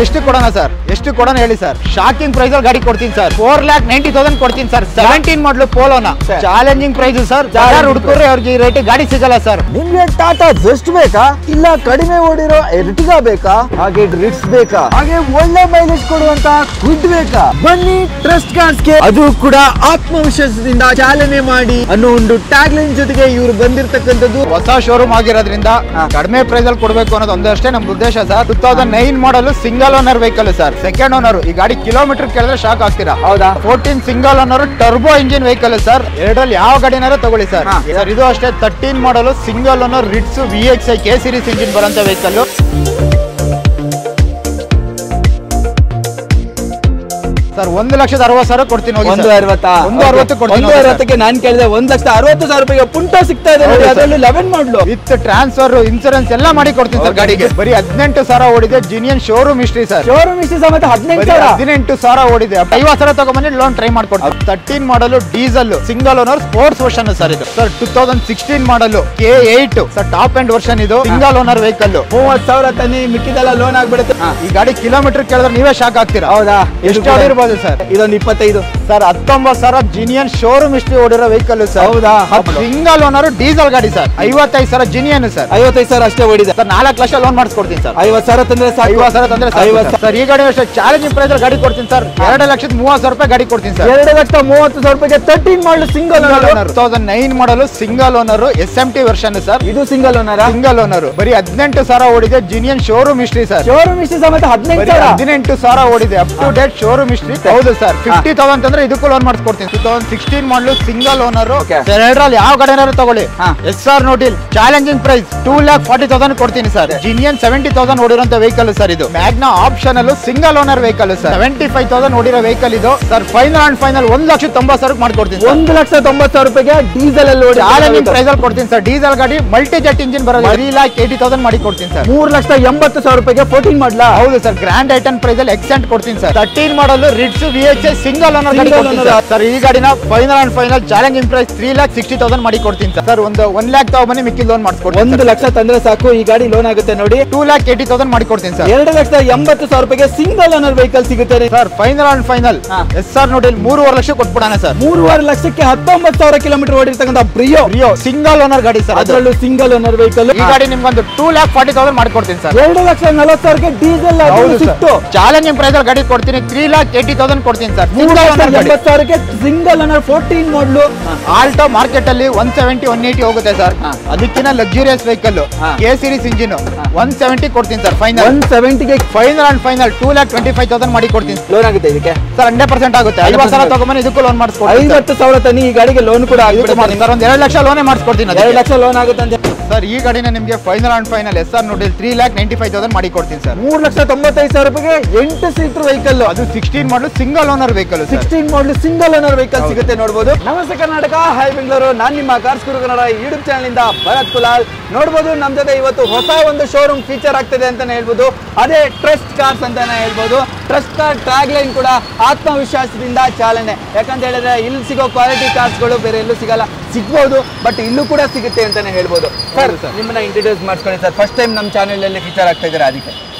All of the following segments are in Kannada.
ಎಷ್ಟು ಕೊಡೋಣ ಸರ್, ಎಷ್ಟು ಕೊಡೋಣ ಹೇಳಿ ಸರ್? ಶಾಕಿಂಗ್ ಪ್ರೈಸ್ ಅಲ್ಲಿ ಗಾಡಿ ಕೊಡ್ತೀನಿ ಸರ್. 4,90,000 ಕೊಡ್ತೀನಿ ಸರ್. 17 ಮಾಡಲು ಪೋಲೋನ ಚಾಲೆಂಜಿಂಗ್ ಪ್ರೈಸ್ ಸರ್. ಹುಡುಕರು ಅವ್ರಿಗೆ ಈ ರೇಟ್ ಗಾಡಿ ಸಿಗಲ್ಲ ಸರ್. ನಿಮ್ಗೆ ಟಾಟಾ ಜಸ್ಟ್ ಬೇಕಾ, ಇಲ್ಲ ಕಡಿಮೆ ಓಡಿರೋ ಎರ್ಟಿಗಾ ಬೇಕಾ, ಹಾಗೆ ಡ್ರಿಟ್ಸ್ ಬೇಕಾ, ಹಾಗೆ ಒಳ್ಳೆ ಮೈಲೇಜ್ ಕೊಡುವಂತ ಕ್ವಿಡ್ ಬೇಕಾ? ಬನ್ನಿ ಟ್ರಸ್ಟ್ ಕಾರ್ಸ್ಗೆ. ಅದು ಕೂಡ ಆತ್ಮವಿಶ್ವಾಸದಿಂದ ಚಾಲನೆ ಮಾಡಿ ಅನ್ನೋ ಒಂದು ಟ್ಯಾಗ್ ಲೈನ್ ಜೊತೆಗೆ ಇವರು ಬಂದಿರತಕ್ಕಂಥದ್ದು. ಹೊಸ ಶೋರೂಮ್ ಆಗಿರೋದ್ರಿಂದ ಕಡಿಮೆ ಪ್ರೈಸ್ ಅಲ್ಲಿ ಕೊಡಬೇಕು ಅನ್ನೋದು ಒಂದಷ್ಟೇ ನಮ್ ಉದ್ದೇಶ ಸರ್. 2009 ಮಾಡಲ್ single owner vehicle sir. Second owner. ಈ ಗಾಡಿ ಕಿಲೋಮೀಟರ್ ಕೇಳಿದ್ರೆ ಶಾಕ್ ಆಗ್ತೀರಾ. ಹೌದಾ? 14 single owner turbo engine vehicle sir. ಎರಡರಲ್ಲಿ ಯಾವ ಗಾಡಿನಾರು ತಗೊಳ್ಳಿ ಸರ್. ಸರ್ ಇದು ಅಷ್ಟೇ 13 ಮಾಡಲ್ single owner Ritz VXI K series engine ಬರುವಂತ ವೆಹಿಕಲ್ ಸರ್. 1,60,000 ಕೊಡ್ತೀನಿ. 1,60,000 ಕೊಡ್ತೀನಿ. 1,60,000ಕ್ಕೆ ನಾನು ಕೇಳಿದೆ 1,60,000 ರೂಪಾಯಿಗೆ ಪುಂಟೋ ಸಿಗ್ತಾ ಇದೆ. ಅದರಲ್ಲಿ 11 ಮಾಡಲು ವಿತ್ ಟ್ರಾನ್ಸ್ಫರ್ ಇನ್ಸೂರೆನ್ಸ್ ಎಲ್ಲ ಮಾಡಿ ಕೊಡ್ತೀನಿ ಸರ್. ಗಾಡಿಗೆ ಬರೀ 18,000 ಓಡಿದೆ. Genuine showroom history sir. Showroom history ಸಮೇತ 18,000 ಓಡಿದೆ. 50,000 ತಗೊಂಡ್ಬಂದು ಲೋನ್ ಟ್ರೈ ಮಾಡ್ಕೊಡ್ತೀವಿ. 13 model diesel single owner sports version sir. ಇದು sir 2016 model K8 sir. Top end version ಇದು. Single owner vehicle. 30,000 ತನ್ನಿ, ಮಿಕ್ಕಿದೆಲ್ಲ ಲೋನ್ ಆಗ್ಬಿಡುತ್ತೆ. ಈ ಗಾಡಿ ಕಿಲೋಮೀಟರ್ ಕೇಳಿದ್ರೆ ನೀವೇ ಶಾಕ್ ಆಗ್ತೀರಾ. ಹೌದಾ? ಎಷ್ಟು ಓಡಿರ್ಬೋದು ಸರ್? ಇದೊಂದು 25 ಸರ್. 19,000 ಜಿನಿಯನ್ ಶೋರೂಮ್ ಹಿಸ್ಟ್ರಿ ಓಡಿರೋ ವೆಹಿಕಲ್ ಸರ್. ಹೌದಾ? ಸಿಂಗಲ್ ಓನರ್ ಡೀಸೆಲ್ ಗಾಡಿ ಸರ್. 55,000 genuine sir. 55,000 ಅಷ್ಟೇ ಓಡಿದೆ ಸರ್. 4 ಲಕ್ಷ ಲೋನ್ ಮಾಡಿಸ್ಕೊಡ್ತೀನಿ ಸರ್. 50,000 ತಂದ್ರೆ 50,000 ತಂದ್ರೆ ಸರ್. ಈ ಗಾಡಿ ಅಷ್ಟೇ ಚಾಲೆಂಜಿಂಗ್ ಪ್ರೈಸ್ ಗಾಡಿ ಕೊಡ್ತೀನಿ ಸರ್. 2,30,000 ರೂಪಾಯಿ ಗಾಡಿ ಕೊಡ್ತೀನಿ ಸರ್. 2,30,000 ರೂಪಾಯಿಗೆ 13 model single owner. 2009 model single owner SMT version sir. ಇದು ಸಿಂಗಲ್ ಓನರ್. Single owner. ಬರೀ 18,000 ಓಡಿದೆ. Genuine showroom history sir. Showroom history ಸಮೇತ 18,000 ಓಡಿದೆ. Up to date showroom history. ಹೌದು ಸರ್. 50,000 ಅಂದ್ರೆ ಇದಕ್ಕೂ ಲೋನ್ ಮಾಡಿಸ್ಕೊಡ್ತೀನಿ. 2016 ಮಾಡಲು ಸಿಂಗಲ್ ಓನರ್. ಎರಡರಲ್ಲಿ ಯಾವ ಗಾಡಿನಾರು ತಗೊಳ್ಳಿ. SR ನೋಟಿಲ್ ಚಾಲೆಂಜಿಂಗ್ ಪ್ರೈಸ್ 2,40,000 ಕೊಡ್ತೀನಿ ಸರ್. ಜಿನಿಯನ್ 70,000 ಓಡಿರೋಂತ ವೆಹಿಕಲ್ ಸರ್. ಇದು ಮ್ಯಾಗ್ನಾ ಆಪ್ಷನ್ ಅಲ್ಲೂ ಸಿಂಗಲ್ ಓನರ್ ವೆಹಿಕಲ್ ಸರ್. 75,000 ಓಡಿರೋ ವೆಹಿಕಲ್ ಇದು ಸರ್. ಫೈನಲ್ ಅಂಡ್ ಫೈನಲ್ 1,90,000 ಮಾಡ್ಕೊಡ್ತೀನಿ. 1,90,000 ರೂಪಾಯಿಗೆ ಡೀಸೆಲ್ ಅಲ್ಲಿ ಓಡಿ ಚಾಲೆಂಜಿಂಗ್ ಪ್ರೈಸ್ ಅಲ್ಲಿ ಕೊಡ್ತೀನಿ ಸರ್. ಡೀಸೆಲ್ ಗಾಡಿ ಮಲ್ಟಿ ಜೆಟ್ ಇಂಜಿನ್ ಬರೋದು. 3,80,000 ಮಾಡಿ ಕೊಡ್ತೀನಿ ಸರ್. 3,80,000 ರೂಪಾಯಿಗೆ 14 ಮಾಡಲಾ? ಹೌದು ಸರ್. ಗ್ರ್ಯಾಂಡ್ ಐಟನ್ ಪ್ರೈಸ್ ಅಲ್ಲಿ ಎಕ್ಸೆಂಟ್ ಕೊಡ್ತೀನಿ sir. 13 model Ritz VXI single owner ಗಾಡಿ ಸರ್. ಈ ಗಾಡಿನ final and final challenging price 3,60,000 ಮಾಡಿ ಕೊಡ್ತೀನಿ ಸರ್. ಒಂದು 1 lakh ತಗೊಂಬನ್ನಿ, ಮಿಕ್ಕಿ ಲೋನ್ ಮಾಡಿಸ್ಕೊಡ್ತೀನಿ. 1 ಲಕ್ಷ ತಂದ್ರೆ ಸಾಕು, ಈ ಗಾಡಿ ಲೋನ್ ಆಗುತ್ತೆ ನೋಡಿ. 2,80,000 ಮಾಡಿ ಕೊಡ್ತೀನಿ ಸರ್. 2,80,000 ರೂಪಾಯಿಗೆ ಸಿಂಗಲ್ ಓನರ್ ವೆಹಿಕಲ್ ಸಿಗುತ್ತೆ sir. Final and final SR ನೋಡಿ 3.5 ಲಕ್ಷ ಕೊಟ್ಬಿಡೋಣ ಸರ್. 3.5 ಲಕ್ಷಕ್ಕೆ 19,000 ಕಿಲೋಮೀಟರ್ ಓಡಿರ್ತಕ್ಕಂಥ ಬ್ರಿಯೋ ಸಿಂಗಲ್ ಓನರ್ ಗಾಡಿ ಸರ್. ಅದರಲ್ಲೂ ಸಿಂಗಲ್ ಓನರ್ ವೆಹಿಕಲ್. ಈ ಗಾಡಿ ನಿಮ್ಗೊಂದು 2,40,000 ಮಾಡ್ಕೊಡ್ತೀನಿ ಸರ್. 2,40,000ಗೆ ಡೀಸೆಲ್ ಸಿಕ್ತು. ಚಾಲೆಂಜಿಂಗ್ ಪ್ರೈಸ್ ಅಲ್ಲಿ ಗಾಡಿ ಕೊಡ್ತೀನಿ. 3,80,000 ಕೊಡ್ತೀನಿ ಸರ್. 3,80,000ಕ್ಕೆ ಸಿಂಗಲ್ ಓನರ್ 14 ಮಾಡಲು. ಆಲ್ಟೋ ಮಾರ್ಕೆಟ್ ಅಲ್ಲಿ 170, 180 ಹೋಗುತ್ತೆ ಸರ್. ಅದಕ್ಕಿಂತ luxurious vehicle K series engine 170 ಕೊಡ್ತೀನಿ ಸರ್. ಫೈನಲ್ 170ಗೆ ಫೈನಲ್ ಅಂಡ್ ಫೈನಲ್ 2,25,000 ಮಾಡಿ ಕೊಡ್ತೀನಿ. ಲೋನ್ ಆಗುತ್ತೆ ಇದಕ್ಕೆ ಸರ್. 100% ಆಗುತ್ತೆ. 50,000 ತಗೊಂಬನ್ನಿ, ಇದಕ್ಕೂ ಲೋನ್ ಮಾಡಿಸ್ಕೊಡ್ತೀನಿ. 50,000 ತನ್ನಿ, ಈ ಗಾಡಿಗೆ ಲೋನ್ ಕೂಡ ಆಗುತ್ತೆ ಸರ್. ಒಂದು 2 ಲಕ್ಷ ಲೋನೇ ಮಾಡಿಸ್ಕೊಡ್ತೀನಿ. 2 ಲಕ್ಷ ಲೋನ್ ಆಗುತ್ತೆ ಅಂತ ಸರ್. ಈ ಗಾಡಿನ ನಿಮಗೆ ಫೈನಲ್ ಅಂಡ್ ಫೈನಲ್ SR ನೋಡಿ 3,95,000 ಮಾಡಿ ಕೊಡ್ತೀನಿ ಸರ್. 3,95,000 ರೂಪಾಯಿಗೆ 8 ಸೀಟರ್ ವೆಹಿಕಲ್. ಅದು 16 model single owner vehicle. 16 model single owner vehicle ಸಿಗುತ್ತೆ ನೋಡಬಹುದು. ನಮಸ್ತೆ ಕರ್ನಾಟಕ, ಹಾಯ್ ಬೆಂಗಳೂರು. ನಾನು ನಿಮ್ಮ ಕಾರ್ಸ್ ಗುರು ಕನ್ನಡ ಯೂಟ್ಯೂಬ್ ಚಾನಲ್ ಇಂದ ಭರತ್ ಕುಲಾಲ್. ನೋಡಬಹುದು ನಮ್ಮ ಜೊತೆ ಇವತ್ತು ಹೊಸ ಒಂದು ಶೋರೂಮ್ ಫೀಚರ್ ಆಗ್ತಿದೆ ಅಂತಾನೆ ಹೇಳ್ಬೋದು. ಅದೇ ಟ್ರಸ್ಟ್ ಕಾರ್ಸ್ ಅಂತಾನೆ ಹೇಳ್ಬೋದು. ಟ್ರಸ್ಟ್ ಕಾರ್ ಟ್ಯಾಗ್ ಲೈನ್ ಕೂಡ ಆತ್ಮವಿಶ್ವಾಸದಿಂದ ಚಾಲನೆ. ಯಾಕಂತ ಹೇಳಿದ್ರೆ ಇಲ್ಲಿ ಸಿಗೋ ಕ್ವಾಲಿಟಿ ಕಾರ್ಸ್ಗಳು ಬೇರೆ ಎಲ್ಲೂ ಸಿಗಲ್ಲ. ಸಿಗ್ಬೋದು, ಬಟ್ ಇಲ್ಲೂ ಕೂಡ ಸಿಗುತ್ತೆ ಅಂತಾನೆ ಹೇಳ್ಬೋದು. ಸರ್, ನಿಮ್ಮನ್ನ ಇಂಟ್ರೊಡ್ಯೂಸ್ ಮಾಡ್ಕೊಳ್ಳಿ ಸರ್. ಫಸ್ಟ್ ಟೈಮ್ ನಮ್ಮ ಚಾನೆಲ್ ಅಲ್ಲಿ ಫೀಚರ್ ಆಗ್ತಾ ಇದ್ದಾರೆ, ಅದಕ್ಕೆ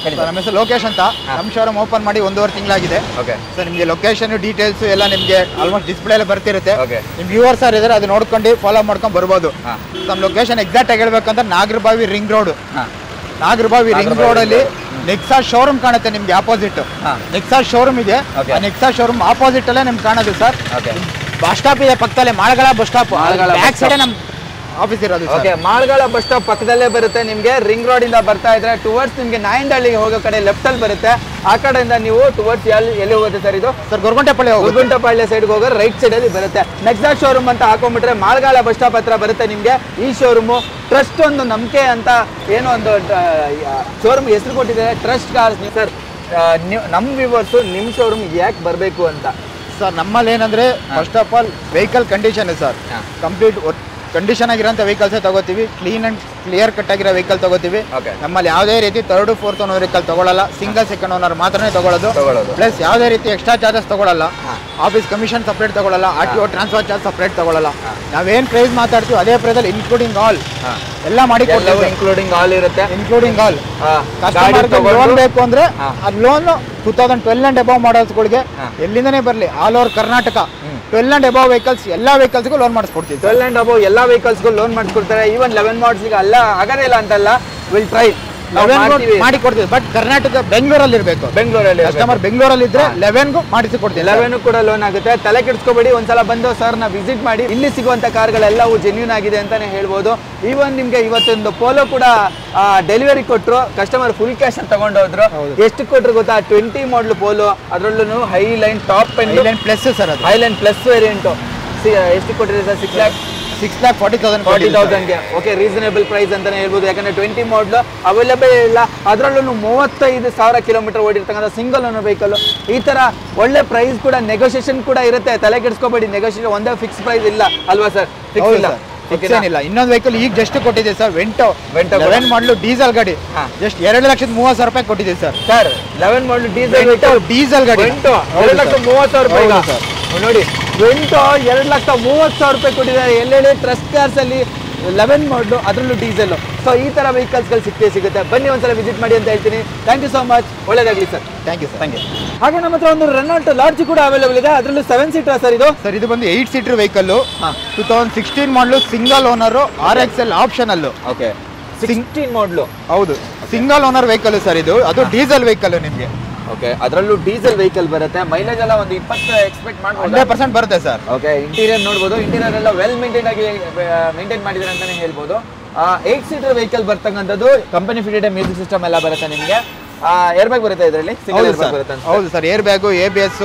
ನಮ್ಮ ಹೆಸರು ಲೋಕೇಶ್ ಅಂತ. ನಮ್ಮ ಶೋರೂಮ್ ಓಪನ್ ಮಾಡಿ 1.5 ತಿಂಗಳಾಗಿದೆ. ಸರ್, ನಿಮಗೆ ಲೊಕೇಶನ್ ಡೀಟೇಲ್ಸ್ ಎಲ್ಲ ನಿಮಗೆ ಆಲ್ಮೋಸ್ಟ್ ಡಿಸ್ಪ್ಲೇ ಎಲ್ಲ ಬರ್ತಿರುತ್ತೆ. ನಿಮ್ ವ್ಯೂವರ್ಸ್ ಸರ್ ಇದ್ದಾರೆ, ಅದು ನೋಡ್ಕೊಂಡು ಫಾಲೋ ಮಾಡ್ಕೊಂಡು ಬರ್ಬೋದು. ನಮ್ಮ ಲೊಕೇಶನ್ ಎಕ್ಸಾಕ್ಟ್ ಆಗಿ ಹೇಳ್ಬೇಕಂದ್ರೆ Nagarbhavi ring road. Nagarbhavi ring road ಅಲ್ಲಿ ನೆಕ್ಸಾ ಶೋರೂಮ್ ಕಾಣುತ್ತೆ ನಿಮ್ಗೆ ಆಪೋಸಿಟ್. ನೆಕ್ಸಾ ಶೋರೂಮ್ ಇದೆ. ನೆಕ್ಸಾ ಶೋರೂಮ್ ಆಪೋಸಿಟ್ ಅಲ್ಲೇ ನಿಮ್ಗೆ ಕಾಣೋದು ಸರ್. ಬಸ್ ಸ್ಟಾಪ್ ಇದೆ ಪಕ್ಕದಲ್ಲೇ, ಮಾಳಗಳ ಬಸ್ ಸ್ಟಾಪ್. ಬ್ಯಾಕ್ ಸೈಡ್ ನಮ್ ಆಫೀಸ್ ಇರೋದು. ಮಾಳಗಳ ಬಸ್ ಸ್ಟಾಪ್ ಪಕ್ಕದಲ್ಲೇ ಬರುತ್ತೆ. ನಿಮಗೆ ರಿಂಗ್ ರೋಡ್ ಇಂದ ಬರ್ತಾ ಇದ್ರೆ ಟುವರ್ಡ್ಸ್ ನಿಮ್ಗೆ ನಾಯಂಡಹಳ್ಳಿಗೆ ಹೋಗೋ ಕಡೆ ಲೆಫ್ಟ್ ಅಲ್ಲಿ ಬರುತ್ತೆ. ಆ ಕಡೆಯಿಂದ ನೀವು ಟುವರ್ಡ್ಸ್ ಎಲ್ಲಿ ಹೋಗುತ್ತೆ ಸರ್ ಇದು? ಸರ್, ಗೊರಗುಂಟೆಪಾಳ್ಯ ಸೈಡ್ ಹೋಗೋ ರೈಟ್ ಸೈಡ್ ಅಲ್ಲಿ ಬರುತ್ತೆ. ನೆಕ್ಸಾ ಶೋರೂಮ್ ಅಂತ ಹಾಕೊಂಡ್ಬಿಟ್ರೆ ಮಾಳಗಾಲ ಬಸ್ ಸ್ಟಾಪ್ ಹತ್ರ ಬರುತ್ತೆ ನಿಮ್ಗೆ ಈ ಶೋರೂಮು. ಟ್ರಸ್ಟ್ ಒಂದು ನಂಬಿಕೆ ಅಂತ ಏನೋ ಒಂದು ಶೋರೂಮ್ ಹೆಸರು ಕೊಟ್ಟಿದ್ದಾರೆ, ಟ್ರಸ್ಟ್ ಕಾರ್ಸ್. ಸರ್, ನಮ್ಮ ವ್ಯೂವರ್ಸ್ ನಿಮ್ಮ ಶೋರೂಮ್ ಯಾಕೆ ಬರಬೇಕು ಅಂತ? ಸರ್, ನಮ್ಮಲ್ಲಿ ಏನಂದ್ರೆ first of all vehicle condition sir complete condition ಆಗಿರೋಂಥ ವೆಹಿಕಲ್ಸೇ ತಗೋತೀವಿ. ಕ್ಲೀನ್ ಅಂಡ್ ಕ್ಲಿಯರ್ ಕಟ್ ಆಗಿರೋ ವೆಹಿಕಲ್ ತಗೋತೀವಿ. ನಮ್ಮಲ್ಲಿ ಯಾವುದೇ ರೀತಿ ಥರ್ಡ್ ಫೋರ್ತ್ ಓನರ್ ವೆಹಿಕಲ್ ತಗೊಳ್ಳಲ್ಲ, ಸಿಂಗಲ್ ಸೆಕೆಂಡ್ ಓನರ್ ಮಾತ್ರನೇ ತಗೊಳ್ಳೋದು. ಪ್ಲಸ್ ಯಾವುದೇ ರೀತಿ ಎಕ್ಸ್ಟ್ರಾ ಚಾರ್ಜಸ್ ತಗೊಳ್ಳಲ್ಲ, ಆಫೀಸ್ ಕಮಿಷನ್ ಸಪ್ರೇಟ್ ತಗೊಳ್ಳಲ್ಲ, RTO ಟ್ರಾನ್ಸ್ಫರ್ ಚಾರ್ಜ್ ಸಪ್ರೇಟ್ ತಗೊಳ್ಳಲ್ಲ. ನಾವೇನು ಪ್ರೈಸ್ ಮಾತಾಡ್ತೀವಿ ಅದೇ ಪ್ರೈಸಲ್ಲಿ ಇನ್ಕ್ಲೂಡಿಂಗ್ ಆಲ್ ಎಲ್ಲ ಮಾಡಿ ಕೊಡ್ತೀವಿ. ಇನ್ಕ್ಲೂಡಿಂಗ್ ಆಲ್ ಇರುತ್ತೆ, ಇನ್ಕ್ಲೂಡಿಂಗ್ ಆಲ್. ಕಸ್ಟಮರ್ಗೆ ಲೋನ್ ಬೇಕು ಅಂದ್ರೆ ಅದು ಲೋನ್ 2012 ಅಂಡ್ ಅಬೌವ್ ಮಾಡಲ್ಸ್ಗಳಿಗೆ ಎಲ್ಲಿಂದನೇ ಬರಲಿ, all over Karnataka 12 and above vehicles ಎಲ್ಲ ವೆಹಿಕಲ್ಸ್ಗೂ ಲೋನ್ ಮಾಡಿಸ್ಕೊಡ್ತೀವಿ. 12 ಅಂಡ್ ಅಬೌವ್ ಎಲ್ಲ ವೆಹಿಕಲ್ಸ್ಗೂ ಲೋನ್ ಮಾಡಿಸ್ಕೊಡ್ತಾರೆ. ಈವನ್ 11 ಮಾಡಲ್ಸ್ಗೆ ಅಲ್ಲ ಆಗದೇ ಇಲ್ಲ ಅಂತಲ್ಲ, ವಿಲ್ ಟ್ರೈ ಮಾಡಿ ಕೊಡ್ತೀವಿ. ಬಟ್ ಕರ್ನಾಟಕ ಬೆಂಗಳೂರಲ್ಲಿ ಇರಬೇಕು. ಬೆಂಗಳೂರಲ್ಲಿ ಕಸ್ಟಮರ್ ಬೆಂಗಳೂರಲ್ಲಿ ಇದ್ರೆ 11ಗೂ ಮಾಡಿಸಿ ಕೊಡ್ತೀವಿ. 11 ಕೂಡ ಲೋನ್ ಆಗುತ್ತೆ. ತಲೆ ಕೆಡಿಸ್ಕೋಬೇಡಿ, ಒಂದ್ಸಲ ಬಂದು ಸರ್ನ ವಿಸಿಟ್ ಮಾಡಿ. ಇಲ್ಲಿ ಸಿಗುವಂತ ಕಾರ್ಗಳೆಲ್ಲವೂ ಜೆನ್ಯೂನ್ ಆಗಿದೆ ಅಂತಾನೆ ಹೇಳ್ಬೋದು. ಈವನ್ ನಿಮ್ಗೆ ಇವತ್ತೊಂದು ಪೋಲೋ ಕೂಡ ಡೆಲಿವರಿ ಕೊಟ್ಟರು, ಕಸ್ಟಮರ್ ಫುಲ್ ಕ್ಯಾಶ್ ಅಂತ ತಗೊಂಡೋದ್ರು. ಎಷ್ಟು ಕೊಟ್ಟರು ಗೊತ್ತಾ? 20 ಮಾಡಲ್ ಪೋಲೋ, ಅದರಲ್ಲೂ high line top and plus sir, ಅದು ಹೈ ಲೈನ್ ಪ್ಲಸ್ ವೇರಿಯಂಟ್. ಎಷ್ಟು ಕೊಟ್ಟಿದೆ ಸರ್? 6,40,000 ಓಕೆ, ರೀಸನೇಬಲ್ ಪ್ರೈಸ್ ಅಂತಾನೆ ಹೇಳ್ಬೋದು. ಯಾಕಂದ್ರೆ 20 ಮಾಡಲ್ ಅವೈಲೇಬಲ್ ಇಲ್ಲ, ಅದರಲ್ಲೂ 35,000 ಕಿಲೋಮೀಟರ್ ಓಡಿರ್ತಕ್ಕಂಥ ಸಿಂಗಲ್ ಓನರ್ ವೆಹಿಕಲ್. ಈ ತರ ಒಳ್ಳೆ ಪ್ರೈಸ್ ಕೂಡ, ನೆಗೋಷಿಯೇಷನ್ ಕೂಡ ಇರುತ್ತೆ. ತಲೆ ಕೆಡಿಸ್ಕೋಬೇಡಿ, ನೆಗೋಷಿಯೇಷನ್ ಒಂದೇ ಫಿಕ್ಸ್ ಪ್ರೈಸ್ ಇಲ್ಲ ಅಲ್ವಾ ಸರ್? ಫಿಕ್ಸ್ ಇಲ್ಲ, ಏನಿಲ್ಲ. ಇನ್ನೊಂದು ವೆಹಿಕಲ್ ಈಗ ಜಸ್ಟ್ ಕೊಟ್ಟಿದೆ ಸರ್, ವೆಂಟೋ 11 ಮಾಡಲು ಡೀಸೆಲ್ ಗಾಡಿ, ಜಸ್ಟ್ 2,30,000 ರೂಪಾಯಿ ಕೊಟ್ಟಿದೆ ಸರ್. 11 ಮಾಡಲು ಡೀಸೆಲ್ ಗಾಡಿ 2,30,000 ರೂಪಾಯಿ ನೋಡಿ. ವೆಂಟೋ 2,30,000 ರೂಪಾಯಿ ಕೊಟ್ಟಿದ್ದಾರೆ. ಎಲ್ಲೆಲ್ಲಿ ಟ್ರಸ್ಟ್ ಕಾರ್ಸ್ ಅಲ್ಲಿ 11 ಮಾಡಲು, ಅದರಲ್ಲೂ ಡೀಸೆಲ್. ಸೊ ಈ ತರ ವೆಹಿಕಲ್ಸ್ಗಳು ಸಿಗುತ್ತೆ. ಬನ್ನಿ ಒಂದ್ಸಲ ವಿಸಿಟ್ ಮಾಡಿ ಅಂತ ಹೇಳ್ತೀನಿ. ಥ್ಯಾಂಕ್ ಯು ಸೋ ಮಚ್, ಒಳ್ಳೇದಾಗಲಿ ಸರ್. Thank you. ಹಾಗೆ ನಮ್ಮ ಹತ್ರ ಒಂದು ರೆನಾಲ್ಟ್ ಲಾರ್ಜ್ ಕೂಡ ಅವೈಲೇಬಲ್ ಇದೆ, ಅದರಲ್ಲೂ 7 ಸೀಟರ್ ಸರ್ ಇದು. ಸರ್ ಇದು ಬಂದು 8 ಸೀಟರ್ ವೆಹಿಕಲ್, 2016 ಮಾಡಲು, single owner, RXL optional. Okay, 16 ಮಾಡಲು. ಹೌದು, ಸಿಂಗಲ್ ಓನರ್ ವೆಹಿಕಲ್ ಸರ್ ಇದು. ಅದು ಡೀಸೆಲ್ ವೆಹಿಕಲ್ ನಿಮಗೆ. ಓಕೆ, ಅದರಲ್ಲೂ ಡೀಸೆಲ್ ವೆಹಿಕಲ್ ಬರುತ್ತೆ. ಮೈಲೇಜ್ ಎಲ್ಲ ಒಂದು 20 ಎಕ್ಸ್ಪೆಕ್ಟ್ ಮಾಡ್ಬೋದು. 100% ಬರುತ್ತೆ ಸರ್. ಓಕೆ, ಇಂಟೀರಿಯರ್ ನೋಡ್ಬೋದು. ಇಂಟೀರಿಯರ್ ಎಲ್ಲ ವೆಲ್ ಮೇಂಟೈನ್ ಆಗಿ ಮೇಂಟೈನ್ ಮಾಡಿದ್ದಾರೆ ಅಂತಾನೆ ಹೇಳ್ಬೋದು. 8 ಸೀಟರ್ ವೆಹಿಕಲ್ ಬರ್ತಕ್ಕಂಥದ್ದು. ಕಂಪನಿ ಫಿಟೆಡ್ ಮ್ಯೂಸಿಕ್ ಸಿಸ್ಟಮ್ ಎಲ್ಲ ಬರುತ್ತೆ ನಿಮಗೆ. ಏರ್ ಬ್ಯಾಗ್ ಬರುತ್ತೆ ಇದರಲ್ಲಿ, ಸಿಂಗಲ್ ಏರ್ ಬ್ಯಾಗ್ ಬರುತ್ತೆ. ಹೌದು sir, air bag, ABS,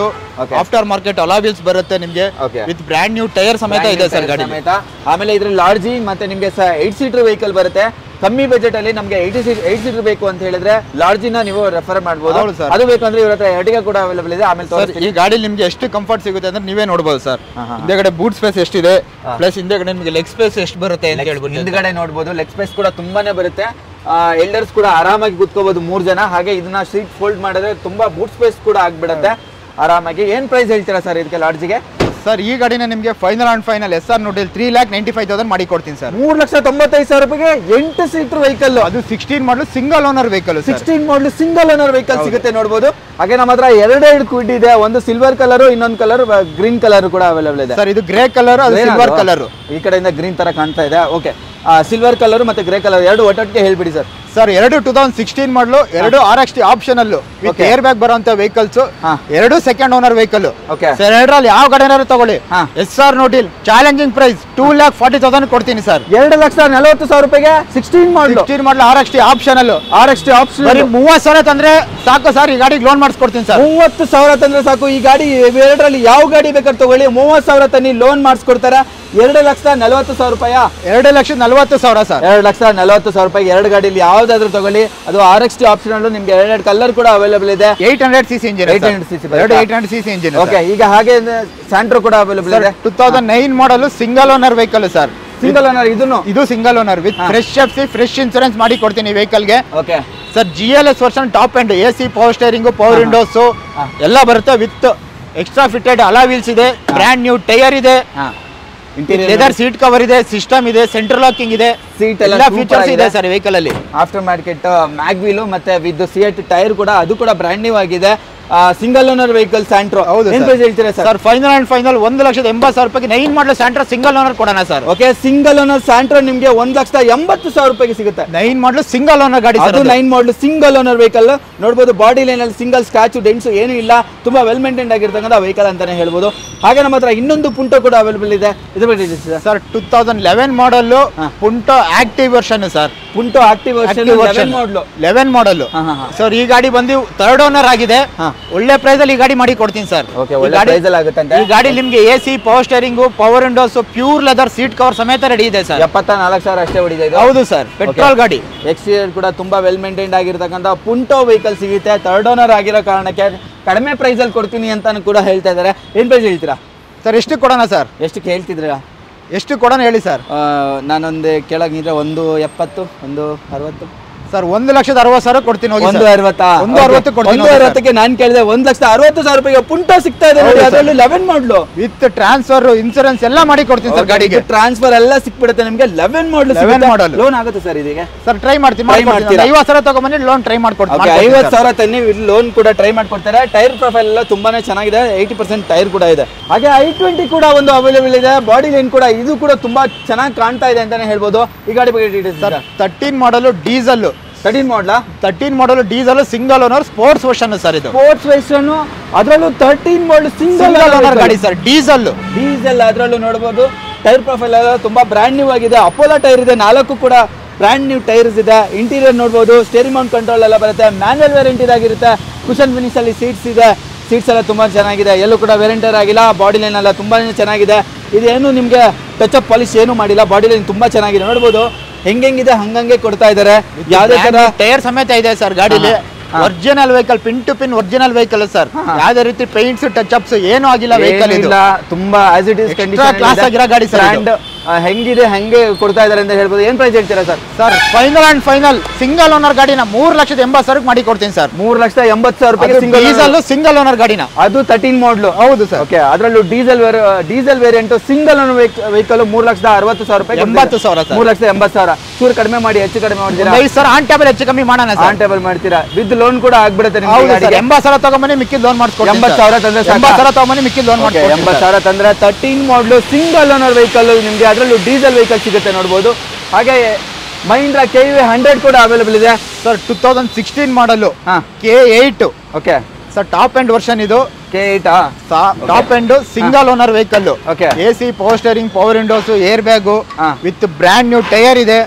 after market ಅಲಾ ವೀಲ್ಸ್ ಬರುತ್ತೆ ನಿಮಗೆ, ವಿತ್ ಬ್ರ್ಯಾಂಡ್ ನ್ಯೂ ಟೈರ್ ಸಮೇತ ಇದೆ ಸರ್ ಗಾಡಿ ಸಮೇತ. ಆಮೇಲೆ ಇದ್ರಲ್ಲಿ ಲಾರ್ಜಿ ಮತ್ತೆ ನಿಮಗೆ 8 ಸೀಟರ್ ವೆಹಿಕಲ್ ಬರುತ್ತೆ. ಕಮ್ಮಿ ಬಜೆಟ್ ಅಲ್ಲಿ ನಮಗೆ 8 ಸೀಟರ್ ಬೇಕು ಅಂತ ಹೇಳಿದ್ರೆ ಲಾರ್ಜಿನ ನೀವು ರೆಫರ್ ಮಾಡಬಹುದು. ಅದು ಬೇಕಂದ್ರೆ ಇವ್ರ ಹತ್ರ ಎರ್ಟಿಗಾ ಕೂಡ ಅವೈಲೇಬಲ್ ಇದೆ. ಆಮೇಲೆ ಈ ಗಾಡಿ ನಿಮ್ಗೆ ಎಷ್ಟು ಕಂಫರ್ಟ್ ಸಿಗುತ್ತೆ ಅಂದ್ರೆ ನೀವೇ ನೋಡಬಹುದು ಸರ್. ಹಿಂದೆಗಡೆ ಬೂಟ್ ಸ್ಪೇಸ್ ಎಷ್ಟಿದೆ, ಪ್ಲಸ್ ಹಿಂದೆಗಡೆ ನಿಮಗೆ ಲೆಗ್ ಸ್ಪೇಸ್ ಎಷ್ಟು ಬರುತ್ತೆ ಅಂತ ಹೇಳ್ಬೋದು. ಹಿಂದೆಗಡೆ ನೋಡಬಹುದು, ಲೆಗ್ ಸ್ಪೇಸ್ ಕೂಡ ತುಂಬಾನೇ ಬರುತ್ತೆ. ಎಲ್ಡರ್ಸ್ ಕೂಡ ಆರಾಮಾಗಿ ಕೂತ್ಕೋಬಹುದು 3 ಜನ. ಹಾಗೆ ಇದನ್ನ ಸೀಟ್ ಫೋಲ್ಡ್ ಮಾಡಿದ್ರೆ ತುಂಬಾ ಬೂಟ್ ಸ್ಪೇಸ್ ಕೂಡ ಆಗ್ಬಿಡುತ್ತೆ ಆರಾಮಾಗಿ. ಏನ್ ಪ್ರೈಸ್ ಹೇಳ್ತೀರಾ ಸರ್ ಇದಕ್ಕೆ ಲಾರ್ಜಿಗೆ? ಸರ್ ಈ ಗಾಡಿನ ನಿಮಗೆ ಫೈನಲ್ ಅಂಡ್ ಫೈನಲ್ SR ನೋಡಿ 3,95,000 ಮಾಡಿ ಕೊಡ್ತೀನಿ ಸರ್. 3,95,000 ರೂಪಾಯಿಗೆ 8 ಸೀಟರ್ ವೆಹಿಕಲ್. ಅದು 16 model single owner vehicle. 16 model single owner vehicle ಸಿಗುತ್ತೆ ನೋಡಬಹುದು. ಹಾಗೆ ನಮ್ಮ ಹತ್ರ 2 ಕ್ವಿಡ್ ಇದೆ, ಒಂದು ಸಿಲ್ವರ್ ಕಲರ್, ಇನ್ನೊಂದು ಕಲರ್ ಗ್ರೀನ್ ಕಲರ್ ಕೂಡ ಅವೈಲೇಬಲ್ ಇದೆ ಸರ್. ಇದು ಗ್ರೇ ಕಲರ್, ಅದು ಸಿಲ್ವರ್ ಕಲರ್. ಈ ಕಡೆಯಿಂದ ಗ್ರೀನ್ ತರ ಕಾಣ್ತಾ ಇದೆ. ಓಕೆ, ಸಿಲ್ವರ್ ಕಲರ್ ಮತ್ತೆ ಗ್ರೇ ಕಲರ್ ಎರಡು ಒಟ್ಟೊಟ್ಟಿಗೆ ಹೇಳ್ಬಿಡಿ sir. Sir 2016 model, 2 RXT optional with air bag ಬರುವಂತ vehicles, 2 second owner vehicle. Sir ಎರಡರಲ್ಲಿ ಯಾವ ಗಾಡಿನಾದ್ರು ತಗೊಳ್ಳಿ, SR ನೋಡಿ ಚಾಲೆಂಜಿಂಗ್ ಪ್ರೈಸ್ 2,40,000 ಕೊಡ್ತೀನಿ ಸರ್. 2,40,000 ರೂಪಾಯಿಗೆ 16 ಮಾಡಲು RXT ಆಪ್ಷನಲ್. ಬರೀ 30,000 ತಂದ್ರೆ ಸಾಕು ಸರ್, ಈ ಗಾಡಿಗೆ ಲೋನ್ ಮಾಡಿಸ್ಕೊಡ್ತೀನಿ ಸರ್. 30,000 ತಂದ್ರೆ ಸಾಕು. ಈ ಗಾಡಿ ಎರಡರಲ್ಲಿ ಯಾವ ಗಾಡಿ ಬೇಕಾದ್ರೆ ತಗೊಳ್ಳಿ, 30,000 ತನ್ನಿ ಲೋನ್ ಮಾಡಿಸ್ಕೊಡ್ತಾರೆ. 2,40,000 ರೂಪಾಯಿ. 2,40,000 ಸರ್. 2,40,000 ರೂಪಾಯಿ 2 ಗಾಡಿಯಲ್ಲಿ ಯಾವ್ದಾದ್ರು ತಗೊಳ್ಳಿ. ಅದು RXT ಆಪ್ಷನ್ ನಿಮ್ಗೆ 2 ಕಲರ್ ಕೂಡ ಅವೈಲೇಬಲ್ ಇದೆ. 800cc engine, 800cc engine. Okay, ಈಗ ಹಾಗೆ ಸ್ಯಾಂಟ್ರೋ ಕೂಡ ಅವೈಲೇಬಲ್ ಇದೆ. 2009 model single owner vehicle sir. Single owner ಇದು single owner with fresh FC, fresh insurance ಮಾಡಿ ಕೊಡ್ತೀನಿ ವೆಹಿಕಲ್ ಗೆ. Okay sir, GLS version top and AC, power steering, power windows ಎಲ್ಲ ಬರುತ್ತೆ. With extra fitted alloy wheels ಇದೆ, ಬ್ರ್ಯಾಂಡ್ ನ್ಯೂ ಟೈರ್ ಇದೆ, ಲೆದರ್ ಸೀಟ್ ಕವರ್ ಇದೆ, ಸಿಸ್ಟಮ್ ಇದೆ, ಸೆಂಟ್ರಲ್ ಲಾಕಿಂಗ್ ಇದೆ, ಸೀಟ್ ಎಲ್ಲ ಫೀಚರ್ಸ್ ಇದೆ ಸರ್ ವೆಹಿಕಲ್ ಅಲ್ಲಿ. ಆಫ್ಟರ್ ಮಾರ್ಕೆಟ್ ಮ್ಯಾಗ್ ವೀಲ್ ಮತ್ತೆ ವಿತ್ ಸಿಯೆಟ್ ಟೈರ್ ಕೂಡ, ಅದು ಕೂಡ ಬ್ರ್ಯಾಂಡ್ ನ್ಯೂ ಆಗಿದೆ. Single owner vehicle Santro. ಹೌದು, ಏನ್ ಪ್ರೈಸ್ ಹೇಳ್ತೀರಾ ಸರ್? ಫೈನಲ್ ಅಂಡ್ ಫೈನಲ್ 1,80,000 ರೂಪಾಯಿಗೆ 9 ಮಾಡಲು ಸ್ಯಾಂಟ್ರೋ ಸಿಂಗಲ್ ಓನರ್ ಕೊಡೋಣ sir. Okay, single owner Santro ನಿಮಗೆ 1,80,000 ರೂಪಾಯಿಗೆ ಸಿಗುತ್ತೆ. 9 ಮಾಡಲು ಸಿಂಗಲ್ ಓನರ್ ಗಾಡಿ, ಅದು 9 ಮಾಡಲು ಸಿಂಗಲ್ ಓನರ್ ವೆಹಿಕಲ್. ನೋಡಬಹುದು ಬಾಡಿ ಲೈನ್ ಅಲ್ಲಿ ಸಿಂಗಲ್ ಸ್ಕ್ರಾಚ್, ಡೆಂಟ್ಸ್ ಏನು ಇಲ್ಲ, ತುಂಬಾ ವೆಲ್ ಮೇಂಟೈನ್ ಆಗಿರ್ತಕ್ಕಂಥ ವೆಹಿಕಲ್ ಅಂತಾನೆ ಹೇಳ್ಬೋದು. ಹಾಗೆ ನಮ್ಮ ಹತ್ರ ಇನ್ನೊಂದು ಪುಂಟೋ ಕೂಡ ಅವೈಲೇಬಲ್ ಇದೆ. ಇದು sir 2011 model Punto active version sir. Punto active version 11 model sir. ಈ ಗಾಡಿ ಬಂದು 3rd ಓನರ್ ಆಗಿದೆ. ಒಳ್ಳೆ ಪ್ರೈಸ್ ಅಲ್ಲಿ ಗಾಡಿ ಮಾಡಿ ಕೊಡ್ತೀನಿ ಸರ್. ಈ ಗಾಡಿ ನಿಮ್ಗೆ AC, power steering, power Windows, pure leather seat cover ಸಮೇತ ರೆಡಿ ಇದೆ ಸರ್. 74,000 ಅಷ್ಟೇ ಹೊಡಿದೆ. ಹೌದು ಸರ್, ಪೆಟ್ರೋಲ್ ಗಾಡಿ. ಎಕ್ಸ್ಟೀರಿಯರ್ ಕೂಡ ತುಂಬಾ ವೆಲ್ ಮೇಂಟೈನ್ ಆಗಿರ್ತಕ್ಕಂಥ ಪುಂಟೋ ವೆಹಿಕಲ್ ಸಿಗುತ್ತೆ. 3rd ಓನರ್ ಆಗಿರೋ ಕಾರಣಕ್ಕೆ ಕಡಿಮೆ ಪ್ರೈಸ್ ಅಲ್ಲಿ ಕೊಡ್ತೀನಿ ಅಂತ ಕೂಡ ಹೇಳ್ತಾ ಇದ್ದಾರೆ. ಏನ್ ಪ್ರೈಸ್ ಹೇಳ್ತೀರಾ ಸರ್? ಎಷ್ಟು ಕೊಡೋಣ ಸರ್? ಎಷ್ಟಕ್ಕೆ ಹೇಳ್ತಿದ್ರಾ? ಎಷ್ಟು ಕೊಡೋಣ ಹೇಳಿ ಸರ್. ನಾನೊಂದು ಕೆಳಗಿದ್ರೆ 170 160 ಸರ್ 1,60,000 ಕೊಡ್ತೀನಿ ಹೋಗಿ. 160 ಕೊಡ್ತೀನಿ. 160ಕ್ಕೆ ನಾನು ಕೇಳಿದೆ 1,60,000 ರೂಪಾಯಿಗೆ ಪುಂಟೋ ಸಿಗ್ತಾ ಇದೆ ನೋಡಿ. ಅದರಲ್ಲಿ 11 ಮಾಡಲು ವಿತ್ ಟ್ರಾನ್ಸ್ಫರ್ ಇನ್ಸೂರೆನ್ಸ್ ಎಲ್ಲ ಮಾಡಿ ಕೊಡ್ತೀನಿ ಸರ್. ಗಾಡಿಗೆ ಟ್ರಾನ್ಸ್ಫರ್ ಎಲ್ಲ ಸಿಕ್ಬಿಡುತ್ತೆ ನಿಮಗೆ. 11 ಮಾಡಲು ಲೋನ್ ಆಗುತ್ತೆ ಸರ್ ಇದೀಗ. ಸರ್ ಟ್ರೈ ಮಾಡ್ತೀನಿ. 50,000 ತಗೊಂಡ್ಬನ್ನಿ ಲೋನ್ ಟ್ರೈ ಮಾಡ್ಕೊಡ್ತೀನಿ. 50,000 ತನ್ನಿ ಲೋನ್ ಕೂಡ ಟ್ರೈ ಮಾಡ್ಕೊಡ್ತಾರೆ. ಟೈರ್ ಪ್ರೊಫೈಲ್ ಎಲ್ಲ ತುಂಬಾನೇ ಚೆನ್ನಾಗಿದೆ. 80% ಟೈರ್ ಕೂಡ ಇದೆ. ಹಾಗೆ i20 ಕೂಡ ಒಂದು ಅವೈಲೇಬಲ್ ಇದೆ. ಬಾಡಿ ಲೈನ್ ಕೂಡ ಇದು ಕೂಡ ತುಂಬಾ ಚೆನ್ನಾಗಿ ಕಾಣ್ತಾ ಇದೆ ಅಂತಾನೆ ಹೇಳ್ಬೋದು. ಈ ಗಾಡಿ ಬಗ್ಗೆ details sir. 13 model diesel. 13 model diesel single owner sports version sir. ಇದು ಸ್ಪೋರ್ಟ್ಸ್ ವರ್ಷನ್, ಅದರಲ್ಲೂ 13 ಮಾಡಲು ಸಿಂಗಲ್ ಓನರ್ ಗಾಡಿ ಸರ್. ಡೀಸೆಲ್ ಅದರಲ್ಲೂ ನೋಡಬಹುದು. ಟೈರ್ ಪ್ರೊಫೈಲ್ ಎಲ್ಲ ತುಂಬಾ ಬ್ರ್ಯಾಂಡ್ ನ್ಯೂ ಆಗಿದೆ. ಅಪೋಲೋ ಟೈರ್ ಇದೆ. 4 ಕೂಡ ಬ್ರ್ಯಾಂಡ್ ನ್ಯೂ ಟೈರ್ಸ್ ಇದೆ. ಇಂಟೀರಿಯರ್ ನೋಡಬಹುದು. ಸ್ಟೇರಿಂಗ್ ಮೌಂಟ್ ಕಂಟ್ರೋಲ್ ಎಲ್ಲ ಬರುತ್ತೆ. ಮ್ಯಾನ್ಯಲ್ ವೇರಿಯಂಟ್ ಇದಾಗಿರುತ್ತೆ. ಕುಷನ್ ಫಿನಿಶ್ ಅಲ್ಲಿ ಸೀಟ್ಸ್ ಇದೆ. ಸೀಟ್ಸ್ ಎಲ್ಲ ತುಂಬಾ ಚೆನ್ನಾಗಿದೆ. ಎಲ್ಲೂ ಕೂಡ ವೇರಿಯಂಟರ್ ಆಗಿಲ್ಲ. ಬಾಡಿ ಲೈನ್ ಎಲ್ಲ ತುಂಬಾ ಚೆನ್ನಾಗಿದೆ. ಇದೇನು ನಿಮಗೆ ಟಚ್ ಅಪ್ ಪಾಲಿಶ್ ಏನು ಮಾಡಿಲ್ಲ. ಬಾಡಿ ಲೈನ್ ತುಂಬಾ ಚೆನ್ನಾಗಿದೆ. ನೋಡಬಹುದು ಹೆಂಗಿದೆ ಹಂಗಂಗೆ ಕೊಡ್ತಾ ಇದ್ದಾರೆ. ಯಾವುದೇ ತರ ಟೈರ್ ಸಮೇತ ಇದೆ ಸರ್ ಗಾಡಿಲಿ. Original vehicle, pin to pin original vehicle sir. ಯಾವುದೇ ರೀತಿ ಪೇಂಟ್ಸ್ ಟಚ್ ಅಪ್ಸ್ ಏನು ಆಗಿಲ್ಲ ವೆಹಿಕಲ್. ಇಲ್ಲ ತುಂಬಾ as it is condition class ಆಗಿರೋ ಗಾಡಿ ಸರ್. ಹೆಂಗಿದೆ ಹಂಗೆ ಕೊಡ್ತಾ ಇದ್ದಾರೆ ಅಂತ ಹೇಳ್ಬೋದು. ಏನ್ ಪ್ರೈಸ್ ಹೇಳ್ತೀರಾ sir? Sir final single owner ಗಾಡಿನ 3,80,000 ಮಾಡಿ ಕೊಡ್ತೀನಿ ಸರ್. 3,80,000 ರೂಪಾಯಿ ಸಿಂಗಲ್ ಓನರ್ ಗಾಡಿನ. ಅದು 13 ಮಾಡಲು. ಹೌದು ಸರ್. ಓಕೆ. ಅದರಲ್ಲೂ diesel variant single owner vehicle 3,60,000 ರೂಪಾಯಿ. 80,000 3,80,000. ಚೂರು ಕಡಿಮೆ ಮಾಡಿ, ಹೆಚ್ಚು ಕಡಿಮೆ ಮಾಡ್ತೀರಾ ಸರ್? ಆನ್ ಟೇಬಲ್ ಹೆಚ್ಚು ಕಮ್ಮಿ ಮಾಡೋಣ ಸರ್. ಆನ್ ಟೇಬಲ್ ಮಾಡ್ತೀರಾ? ವಿತ್ ಲೋನ್ ಕೂಡ ಆಗ್ಬಿಡುತ್ತೆ. 80,000 ತಗೊಂಬನ್ನಿ ಮಿಕ್ಕಿದ ಲೋನ್ ಮಾಡಿಸ್ಕೊಡ್ತೀನಿ. 80,000 ತಂದ್ರೆ 80,000 ತಗೊಂಬನ್ನಿ ಮಿಕ್ಕಿದ ಲೋನ್ ಮಾಡಿ. 80,000 ತಂದ್ರೆ 13 ಮಾಡಲು ಸಿಂಗಲ್ ಓನರ್ ವೆಹಿಕಲ್ ನಿಮಗೆ. ಅದರಲ್ಲೂ ಡೀಸೆಲ್ ವೆಹಿಕಲ್ ಸಿಗುತ್ತೆ ನೋಡಬಹುದು. ಹಾಗೆ ಮಹೀಂದ್ರಾ KV 100 ಕೂಡ ಅವೈಲೇಬಲ್ ಇದೆ sir. 2016 model K8. Okay sir. Top end version ಇದು. K8 top end single owner vehicle. Okay. AC, power steering, power Windows, air bag with brand new tyre ಇದೆ.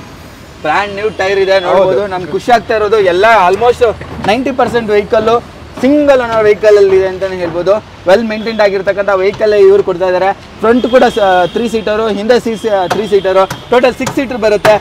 ಬ್ರ್ಯಾಂಡ್ ನ್ಯೂ ಟೈರ್ ಇದೆ ನೋಡಬಹುದು. ನಮ್ಗೆ ಖುಷಿ ಆಗ್ತಾ ಇರೋದು ಎಲ್ಲ almost 90% vehicle single owner vehicle ಅಲ್ಲಿ ಇದೆ ಅಂತಾನೆ ಹೇಳ್ಬೋದು. ವೆಲ್ ಮೇಂಟೈನ್ಡ್ ಆಗಿರ್ತಕ್ಕಂಥ ವೆಹಿಕಲ್ ಇವರು ಕೊಡ್ತಾ ಇದ್ದಾರೆ. ಫ್ರಂಟ್ ಕೂಡ 3 ಸೀಟರು, ಹಿಂದೆ 3 ಸೀಟರು, ಟೋಟಲ್ 6 ಸೀಟರ್ ಬರುತ್ತೆ.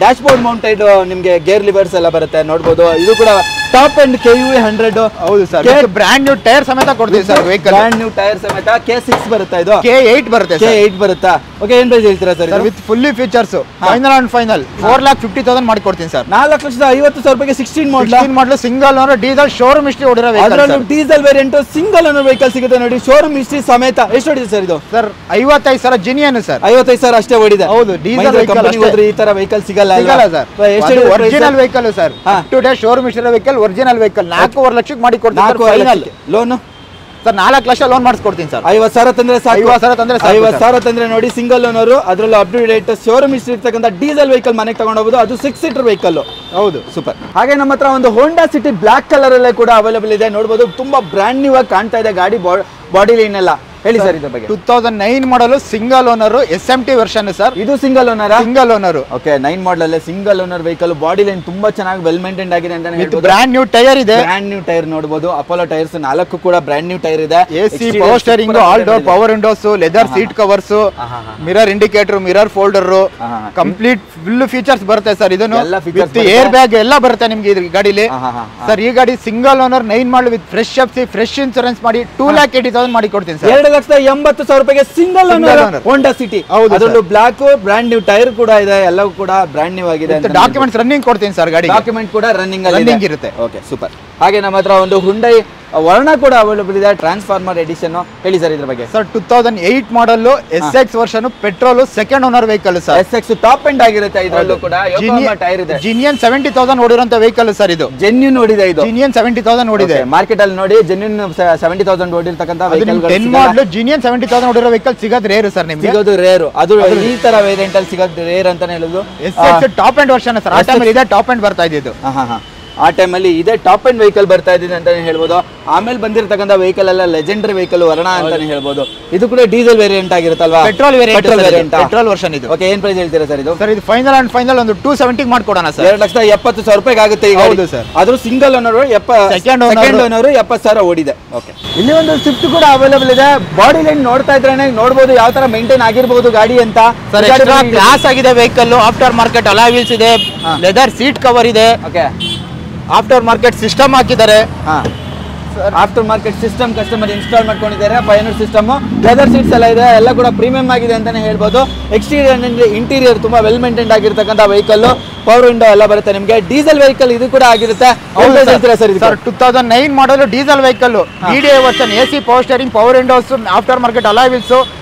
ಡ್ಯಾಶ್ ಬೋರ್ಡ್ ಮೌಂಟೆಡ್ ನಿಮಗೆ ಗೇರ್ ಲಿವರ್ಸ್ ಎಲ್ಲ ಬರುತ್ತೆ ನೋಡಬಹುದು. ಇದು ಕೂಡ ಟಾಪ್ ಅಂಡ್ KV 100. ಹೌದು ಸರ್. ಬ್ರ್ಯಾಂಡ್ ನ್ಯೂ ಟೈರ್ ಸಮೇತ ಕೊಡ್ತೀವಿ sir. Vehicle brand new tyre ಸಮೇತ. K6 ಬರುತ್ತೆ. ಇದು K8 ಬರುತ್ತೆ. K8 ಬರುತ್ತಾ? ಓಕೆ. ಏನ್ ಪ್ರೈಸ್ ಹೇಳ್ತೀರಾ sir? With fully features final 4,50,000 ಮಾಡಿ ಕೊಡ್ತೀನಿ ಸರ್. 4,50,000 ರೂಪಾಯಿಗೆ 16 model single owner diesel showroom history ಹೊಡಿರೋ ವೆಹಿಕಲ್. ಅದರಲ್ಲೂ diesel variant single owner vehicle ಸಿಗುತ್ತೆ ನೋಡಿ. ಶೋರೂಮ್ ಹಿಸ್ಟ್ರಿ ಸಮೇತ. ಎಷ್ಟು ಹೊಡಿದೆ ಸರ್ ಇದು? Sir 55,000 genuine sir. 55,000 ಅಷ್ಟೇ ಹೊಡಿದೆ. ಹೌದು. ಡೀಸೆಲ್ ಕಂಪನಿ ಹೋದ್ರೆ ಈ ತರ ವೆಹಿಕಲ್ ಸಿಗಲ್ಲ sir. Original vehicle sir. Up to date showroom history vehicle, original vehicle. 4.5 ಲಕ್ಷಕ್ಕೆ ಮಾಡಿ ಕೊಡ್ತೀನಿ. ಲೋನ್ ಸರ್ 4 ಲಕ್ಷ ಲೋನ್ ಮಾಡಿಸ್ಕೊಡ್ತೀನಿ ಸರ್. 50,000 ತಂದ್ರೆ ಸಾಕು. 50,000 ತಂದ್ರೆ ನೋಡಿ ಸಿಂಗಲ್ ಓನರ್. ಅದರಲ್ಲೂ up to date showroom history ಇರ್ತಕ್ಕಂಥ ಡೀಸೆಲ್ ವೆಹಿಕಲ್ ಮನೆಗೆ ತಗೊಂಡು ಹೋಗ್ಬೋದು. ಅದು 6 ಸೀಟರ್ ವೆಹಿಕಲ್. ಹೌದು. ಸೂಪರ್. ಹಾಗೆ ನಮ್ಮ ಹತ್ರ ಒಂದು ಹೋಂಡಾ ಸಿಟಿ ಬ್ಲಾಕ್ ಕಲರ್ ಅಲ್ಲೇ ಕೂಡ ಅವೈಲೇಬಲ್ ಇದೆ ನೋಡಬಹುದು. ತುಂಬಾ ಬ್ರ್ಯಾಂಡ್ ನ್ಯೂ ಆಗಿ ಕಾಣ್ತಾ ಇದೆ ಗಾಡಿ. ಬಾಡಿ ಲೈನ್ ಎಲ್ಲ ಹೇಳಿ ಸರ್ ಇದ್ರ ಬಗ್ಗೆ. 2009 model single owner SMT version sir. ಇದು single owner. Single owner. Okay. 9 model ಅಲ್ಲೇ single owner vehicle. Body line ತುಂಬಾ ಚೆನ್ನಾಗಿ ವೆಲ್ ಮೇಂಟೈನ್ಡ್ ಆಗಿದೆ ಅಂತಾನೆ ಹೇಳ್ಬೋದು. ಬ್ರ್ಯಾಂಡ್ ನ್ಯೂ ಟೈರ್ ಇದೆ. ಬ್ರ್ಯಾಂಡ್ ನ್ಯೂ ಟೈರ್ ನೋಡಬಹುದು. ಅಪೋಲೋ ಟೈರ್ಸ್ 4 ಕೂಡ ಬ್ರ್ಯಾಂಡ್ ನ್ಯೂ ಟೈರ್ ಇದೆ. AC, power steering, all door power windows, leather seat covers, mirror indicator, mirror folder, complete full features ಬರುತ್ತೆ ಸರ್. ಇದನ್ನು ಏರ್ ಬ್ಯಾಗ್ ಎಲ್ಲ ಬರುತ್ತೆ ನಿಮ್ಗೆ ಈ ಗಾಡಿಲಿ ಸರ್. ಈ ಗಾಡಿ single owner 9 model with fresh FC, fresh insurance ಮಾಡಿ 2,80,000 ಮಾಡಿ ಕೊಡ್ತೀನಿ ಸರ್. 2,80,000 ರೂಪಾಯಿಗೆ ಸಿಂಗಲ್ ಓನರ್ ಹೋಂಡಾ ಸಿಟಿ. ಅದರಲ್ಲೂ ಬ್ಲಾಕ್ ಬ್ರ್ಯಾಂಡ್ ನ್ಯೂ ಟೈರ್ ಕೂಡ ಇದೆ. ಎಲ್ಲವೂ ಕೂಡ ಬ್ರ್ಯಾಂಡ್ ನ್ಯೂ ಆಗಿದೆ. ಡಾಕ್ಯುಮೆಂಟ್ಸ್ ರನ್ನಿಂಗ್ ಕೊಡ್ತೀನಿ ಸರ್. ಗಾಡಿ ಡಾಕ್ಯುಮೆಂಟ್ ಕೂಡ ರನ್ನಿಂಗ್ ಇರುತ್ತೆ. Okay super. ಹಾಗೆ ನಮ್ಮ ಹತ್ರ ಒಂದು ಹುಂಡೈ ವರ್ಣ ಕೂಡ ಅವೈಲೇಬಲ್ ಇದೆ. Transformer edition. ಹೇಳಿ ಸರ್ ಇದ್ರ ಬಗ್ಗೆ. Sir 2008 model SX version petrol second owner vehicle sir. SX top end ಆಗಿರುತ್ತೆ. ಇದರಲ್ಲೂ ಕೂಡ ಟೈರ್ ಇದೆ. ಜಿನಿಯನ್ 70,000 ಓಡಿರೋಂತ ವೆಹಿಕಲ್ ಸರ್. ಇದು ಜೆನ್ಯೂನ್ ನೋಡಿದೆ. ಇದು ಜಿನಿಯನ್ 70,000 ಓಡಿದೆ. ಮಾರ್ಕೆಟ್ ಅಲ್ಲಿ ನೋಡಿ ಜೆನ್ಯೂನ್ 70,000 ಓಡಿರ್ತಕ್ಕಂಥ ವೆಹಿಕಲ್. 10 ಮಾಡಲ್ ಜಿನಿಯನ್ 70,000 ಓಡಿರೋ ವೆಹಿಕಲ್ ಸಿಗೋದು ರೇರ್ ಸರ್. ನಿಮ್ಗೆ ಸಿಗೋದು ರೇರು. ಅದು ಈ ತರ ವೇರಿಯಂಟ್ ಅಲ್ಲಿ ಸಿಗೋದು ರೇರ್ ಅಂತಾನೆ ಹೇಳೋದು. SX top end version sir. ಆ ಟೈಮಲ್ಲಿ ಇದೆ ಟಾಪ್ ಎಂಡ್ ಬರ್ತಾ ಇದ್ದು. ಆ ಟೈಮಲ್ಲಿ ಇದೇ ಟಾಪ್ ಎಂಡ್ ವೆಹಿಕಲ್ ಬರ್ತಾ ಇದ್ದೀನಿ ಅಂತಾನೆ ಹೇಳ್ಬೋದು. ಆಮೇಲೆ ಬಂದಿರತಕ್ಕಂಥ ವೆಹಿಕಲ್ ಎಲ್ಲ ಲೆಜೆಂಡರಿ ವೆಹಿಕಲ್ ವರ್ಣ ಅಂತಾನೆ ಹೇಳ್ಬೋದು. ಇದು ಕೂಡ ಡೀಸೆಲ್ ವೇರಿಯಂಟ್ ಆಗಿರುತ್ತಲ್ವಾ? Petrol variant. ಪೆಟ್ರೋಲ್ ವರ್ಷನ್ ಇದು. ಓಕೆ. ಏನ್ ಪ್ರೈಸ್ ಹೇಳ್ತೀರಾ ಸರ್ ಇದು? ಸರ್ ಇದು ಫೈನಲ್ ಒಂದು 270 ಮಾಡ್ಕೊಡೋಣ ಸರ್. 2,70,000 ರೂಪಾಯಿಗೆ ಆಗುತ್ತೆ ಈಗ. ಹೌದು ಸರ್. ಆದ್ರೂ ಸಿಂಗಲ್ ಓನರ್ ಸೆಕೆಂಡ್ ಓನರ್ 70,000 ಓಡಿದೆ. ಓಕೆ. ಇಲ್ಲಿ ಒಂದು ಸ್ವಿಫ್ಟ್ ಕೂಡ ಅವೈಲೇಬಲ್ ಇದೆ. ಬಾಡಿ ಲೈನ್ ನೋಡ್ತಾ ಇದ್ರೆ ನೋಡಬಹುದು ಯಾವ ತರ ಮೇಂಟೈನ್ ಆಗಿರಬಹುದು ಗಾಡಿ ಅಂತ. ಕ್ಲಾಸ್ ಆಗಿದೆ vehicle. After market alloy wheels ಇದೆ. ಲೆದರ್ ಸೀಟ್ ಕವರ್ ಇದೆ. ಓಕೆ. ಆಫ್ಟರ್ ಮಾರ್ಕೆಟ್ ಸಿಸ್ಟಮ್ ಹಾಕಿದ್ದಾರೆ. After market system customer install ಮಾಡ್ಕೊಂಡಿದ್ದಾರೆ. ಪಯನೂರ್ ಸಿಸ್ಟಮ್, ಲೆದರ್ ಸೀಟ್ಸ್ ಎಲ್ಲ ಇದೆ, ಎಲ್ಲ ಕೂಡ ಪ್ರೀಮಿಯಂ ಆಗಿದೆ ಅಂತಾನೆ ಹೇಳ್ಬೋದು. ಎಕ್ಸ್ಟೀರಿಯರ್ ಇಂಟೀರಿಯರ್ ತುಂಬಾ ವೆಲ್ ಮೇಂಟೈನ್ ಆಗಿರ್ತಕ್ಕಂಥ ವೆಹಿಕಲ್, ಪವರ್ ವಿಂಡೋ ಎಲ್ಲ ಬರುತ್ತೆ ನಿಮಗೆ. ಡೀಸೆಲ್ ವೆಹಿಕಲ್ ಇದು ಕೂಡ ಆಗಿರುತ್ತೆ. ಸರ್ 2009 ಮಾಡಲ್ diesel vehicle, BDI version, AC power steering, power Windows, after market alloy wheels,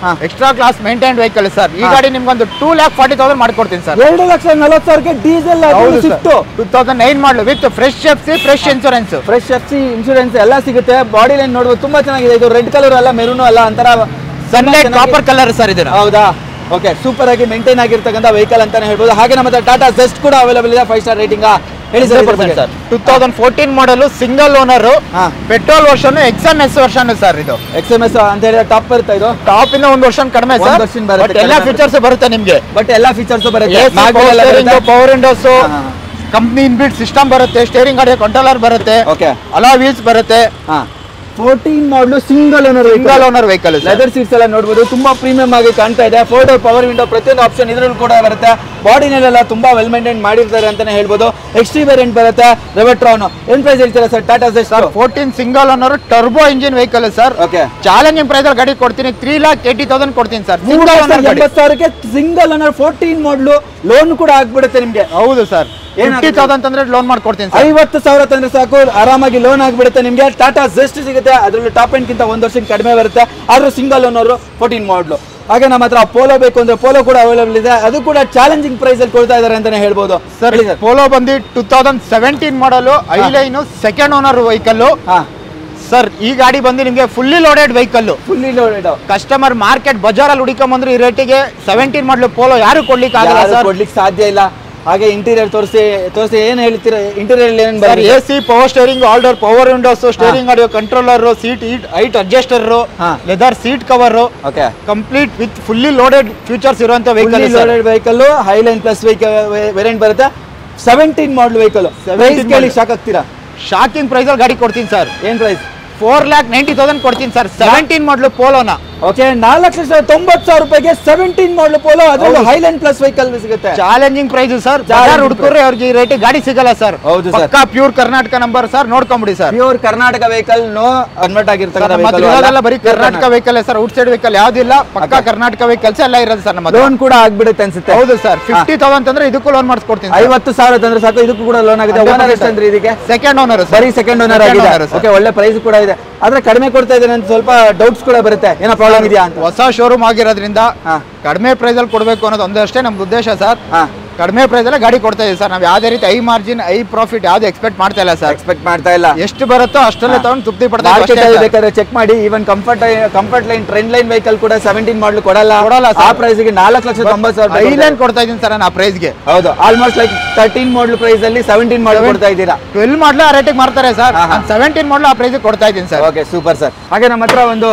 extra class maintain vehicle sir. ಈ ಗಾಡಿ ನಿಮ್ಗೊಂದು 2,40,000 ಮಾಡ್ಕೊಡ್ತೀನಿ sir. 2,40,000 diesel 2009 model with fresh FC, fresh insurance, fresh FC insurance ಎಲ್ಲ ಸಿಗುತ್ತೆ. ಬಾಡಿ ಲೈನ್ ನೋಡ್ಬೋದು ತುಂಬಾ ಚೆನ್ನಾಗಿದೆ. ಇದು ರೆಡ್ ಕಲರ್ ಅಲ್ಲ, ಮೆರೂನ್ ಅಲ್ಲ, ಒಂಥರ ಸನ್ಲೈಟ್ ಕಾಪರ್ ಕಲರ್ ಸರ್ ಇದು. ಹೌದಾ? ಓಕೆ, ಸೂಪರ್ ಆಗಿ ಮೇಂಟೈನ್ ಆಗಿರ್ತಕ್ಕಂಥ ವೆಹಿಕಲ್ ಅಂತಾನೆ ಹೇಳ್ಬೋದು. ಹಾಗೆ ನಮ್ಮ ಹತ್ರ ಟಾಟಾ ಜೆಸ್ಟ್ ಕೂಡ ಅವೈಲೇಬಲ್ ಇದೆ. 5 ಸ್ಟಾರ್ ರೇಟಿಂಗ್ ಹೇಳಿ sir. 2014 model, single owner, petrol version, XMS version sir. ಇದು XMS ಅಂತ ಹೇಳಿದ್ರೆ ಟಾಪ್ ಬರುತ್ತೆ. ಇದು ಟಾಪ್ ಇಂದ 1 ವರ್ಷ ಕಡಿಮೆ ಸರ್. ಎಲ್ಲ ಫೀಚರ್ಸ್ ಬರುತ್ತೆ ನಿಮ್ಗೆ. ಬಟ್ ಎಲ್ಲ ಫೀಚರ್ಸ್ ಬರುತ್ತೆ. Power Windows, company inbuilt system ಬರುತ್ತೆ, ಸ್ಟೇರಿಂಗ್ ಗಾಡಿ ಕಂಟ್ರೋಲರ್ ಬರುತ್ತೆ, ಅಲಾಯ್ ವೀಲ್ಸ್ ಬರುತ್ತೆ. 14 ಮಾಡಲು single owner vehicle. Leather seats ಎಲ್ಲ ನೋಡಬಹುದು, ತುಂಬಾ ಪ್ರೀಮಿಯಂ ಆಗಿ ಕಾಣ್ತಾ ಇದೆ. 4 ಡೋರ್ ಪವರ್ ವಿಂಡೋ, ಪ್ರತಿಯೊಂದು ಆಪ್ಷನ್ ಇದರಲ್ಲಿ ಕೂಡ ಬರುತ್ತೆ. ಬಾಡಿನೆಲ್ಲ ತುಂಬಾ ವೆಲ್ ಮೇಂಟೈನ್ ಮಾಡಿರ್ತಾರೆ ಅಂತಾನೆ ಹೇಳ್ಬೋದು. ಎಕ್ಸ್ಟಿ ವೇರಿಯಂಟ್ ಬರುತ್ತೆ, ರೆವೆಟ್ರಾನ್. ಏನ್ ಪ್ರೈಸ್ ಹೇಳ್ತೀರಾ sir Tata Zest? 14 single owner turbo engine vehicle sir. Okay, challenging price ಅಲ್ಲಿ ಗಾಡಿ ಕೊಡ್ತೀನಿ. 3,80,000 ಕೊಡ್ತೀನಿ ಸರ್. 3,80,000ಕ್ಕೆ ಸಿಂಗಲ್ ಓನರ್ 14 ಮಾಡಲು ಲೋನ್ ಕೂಡ ಆಗ್ಬಿಡುತ್ತೆ ನಿಮ್ಗೆ. ಹೌದು ಸರ್. 50,000 ಅಂತಂದ್ರೆ ಲೋನ್ ಮಾಡ್ಕೊಡ್ತೀನಿ ಸರ್. 50,000 ತಂದ್ರೆ ಸಾಕು, ಆರಾಮಾಗಿ ಲೋನ್ ಆಗಿಬಿಡುತ್ತೆ ನಿಮ್ಗೆ. ಟಾಟಾ ಜೆಸ್ಟ್ ಸಿಗುತ್ತೆ. ಅದರಲ್ಲೂ ಟಾಪ್ ಎಂಡ್ ಗಿಂತ 1 ವರ್ಷಕ್ಕೆ ಕಡಿಮೆ ಬರುತ್ತೆ. ಆದ್ರೂ ಸಿಂಗಲ್ ಓನರ್ 14 ಮಾಡಲು. ಹಾಗೆ ನಮ್ಮ ಹತ್ರ ಪೋಲೋ ಬೇಕು ಅಂದ್ರೆ ಪೋಲೋ ಕೂಡ ಅವೈಲೇಬಲ್ ಇದೆ. ಅದು ಕೂಡ ಚಾಲೆಂಜಿಂಗ್ ಪ್ರೈಸ್ ಅಲ್ಲಿ ಕೊಡ್ತಾ ಇದಾರೆ ಅಂತಾನೆ ಹೇಳ್ಬೋದು ಸರ್. ಪೋಲೋ ಬಂದು 2017 ಮಾಡಲು, ಐಲೈನ್, ಸೆಕೆಂಡ್ ಓನರ್ ವೆಹಿಕಲ್ ಸರ್. ಈ ಗಾಡಿ ಬಂದು ನಿಮಗೆ fully loaded vehicle. Customer market Bazaar ಅಲ್ಲಿ ಹುಡುಕೊಂಡ್ಬಂದ್ರೆ ಈ ರೇಟಿಗೆ 17 ಮಾಡಲು ಪೋಲೋ ಯಾರು ಕೊಡ್ಲಿಕ್ಕೆ ಆಗಲ್ಲ ಸರ್, ಕೊಡ್ಲಿಕ್ಕೆ ಸಾಧ್ಯ ಇಲ್ಲ. ಹಾಗೆ ಇಂಟೀರಿಯರ್ ತೋರಿಸಿ ಏನ್ ಹೇಳ್ತೀರಾ? ಇಂಟೀರಿಯರ್ ಏನ್ ಬರುತ್ತೆ? AC power steering, all door power windows, steering audio controller, seat height adjuster, leather seat cover, complete with fully loaded features ಇರುವಂತ vehicle. Loaded vehicle, Highline plus variant ಬರುತ್ತೆ. 17 ಮಾಡಲ್ ವೆಹಿಕಲ್. ಕೇಳಿ ಶಾಕ್ ಆಗ್ತೀರಾ? ಶಾಕಿಂಗ್ ಪ್ರೈಸ್ ಅಲ್ಲಿ ಗಾಡಿ ಕೊಡ್ತೀನಿ ಸರ್. ಏನ್ ಪ್ರೈಸ್? 4,90,000 ಕೊಡ್ತೀನಿ ಸರ್. 17 ಮಾಡಲು ಪೋಲೋನ. ಓಕೆ, 4,90,000 ರೂಪಾಯಿಗೆ 17 ಮಾಡಲು ಪೋಲೋ, ಅದರಲ್ಲೂ ಹೈಲೈನ್ ಪ್ಲಸ್ ವೆಹಿಕಲ್ ಸಿಗುತ್ತೆ. Challenging price sir. ಹುಡುಕರು ಅವ್ರಿಗೆ ಈ ರೇಟ್ ಗಾಡಿ ಸಿಗಲ್ಲ ಸರ್. ಹೌದು ಸರ್. ಪಕ್ಕಾ ಪ್ಯೂರ್ ಕರ್ನಾಟಕ ನಂಬರ್ ಸರ್, ನೋಡ್ಕೊಂಬಿಡಿ sir. Pure Karnataka vehicle, no convert ಆಗಿರ್ತಕ್ಕಂಥ ಬರೀ Karnataka vehicle sir. Outside vehicle ಯಾವ್ದಿಲ್ಲ, ಪಕ್ಕಾ ಕರ್ನಾಟಕ ವೆಹಿಕಲ್ಸ್ ಎಲ್ಲ ಇರೋದು ಸರ್. ನಮ್ಮ ಲೋನ್ ಕೂಡ ಆಗ್ಬಿಡುತ್ತೆ ಅನ್ಸುತ್ತೆ. ಹೌದು ಸರ್. 50,000 ಅಂತಂದ್ರೆ ಇದಕ್ಕೂ ಲೋನ್ ಮಾಡಿಸ್ಕೊಡ್ತೀನಿ. 50,000 ತಂದ್ರೆ ಸಾಕು, ಇದಕ್ಕೂ ಕೂಡ ಲೋನ್ ಆಗುತ್ತೆ. ಓನರ್ ಎಷ್ಟಂದ್ರೆ ಇದಕ್ಕೆ? Second owner. ಬರೀ ಸೆಕೆಂಡ್ ಓನರ್ ಆಗಿದೆ. ಓಕೆ, ಒಳ್ಳೆ ಪ್ರೈಸ್ ಕೂಡ ಇದೆ. ಆದ್ರೆ ಕಡಿಮೆ ಕೊಡ್ತಾ ಇದ್ದೇನೆ ಅಂತ ಸ್ವಲ್ಪ ಡೌಟ್ಸ್ ಕೂಡ ಬರುತ್ತೆ, ಏನೋ ಪ್ರಾಬ್ಲಮ್ ಇದೆಯಾ ಅಂತ. ಹೊಸ ಶೋರೂಮ್ ಆಗಿರೋದ್ರಿಂದ ಕಡಿಮೆ ಪ್ರೈಸ್ ಅಲ್ಲಿ ಕೊಡಬೇಕು ಅನ್ನೋದು ಒಂದಷ್ಟೇ ನಮ್ದು ಉದ್ದೇಶ ಸರ್. ಕಡಿಮೆ ಪ್ರೈಸ್ ಅಲ್ಲೇ ಗಾಡಿ ಕೊಡ್ತಾ ಇದೀವಿ ಸರ್. ನಾವು ಯಾವುದೇ ರೀತಿ ಹೈ ಮಾರ್ಜಿನ್, ಹೈ ಪ್ರಾಫಿಟ್ ಯಾವ್ದು ಎಕ್ಸ್ಪೆಕ್ಟ್ ಮಾಡ್ತಾ ಇಲ್ಲ ಸರ್. ಎಕ್ಸ್ಪೆಕ್ಟ್ ಮಾಡ್ತಾ ಇಲ್ಲ. ಎಷ್ಟು ಬರುತ್ತೋ ಅಷ್ಟಲ್ಲೇ ತಗೊಂಡು ತೃಪ್ತಿ ಪಡ್ತಾ ಬೇಕಾದ್ರೆ ಚೆಕ್ ಮಾಡಿ. Even comfort line, trend line vehicle ಕೂಡ 17 ಮಾಡಲು ಕೊಡಲ್ಲ. ಆ ಪ್ರೈಸ್ ಗೆ 4,90,000 ಹೈಲೈನ್ ಕೊಡ್ತಾ ಇದೀನಿ ಸರ್ ನಾನು ಆ ಪ್ರೈಸ್ ಗೆ. ಹೌದು, ಆಲ್ಮೋಸ್ಟ್ ಲೈಕ್ 13 ಮಾಡಲ್ ಪ್ರೈಸ್ ಅಲ್ಲಿ 17 ಮಾಡಲ್ ಕೊಡ್ತಾ ಇದ್ದೀರಾ. 12 ಮಾಡಲ್ ಆ ರೇಟಿಗೆ ಮಾರ್ತಾರೆ ಸರ್. 17 ಮಾಡಲ್ ಆ ಪ್ರೈಸ್ ಕೊಡ್ತಾ ಇದೀನಿ ಸರ್. Okay, super sir. ಹಾಗೆ ನಮ್ಮ ಹತ್ರ ಒಂದು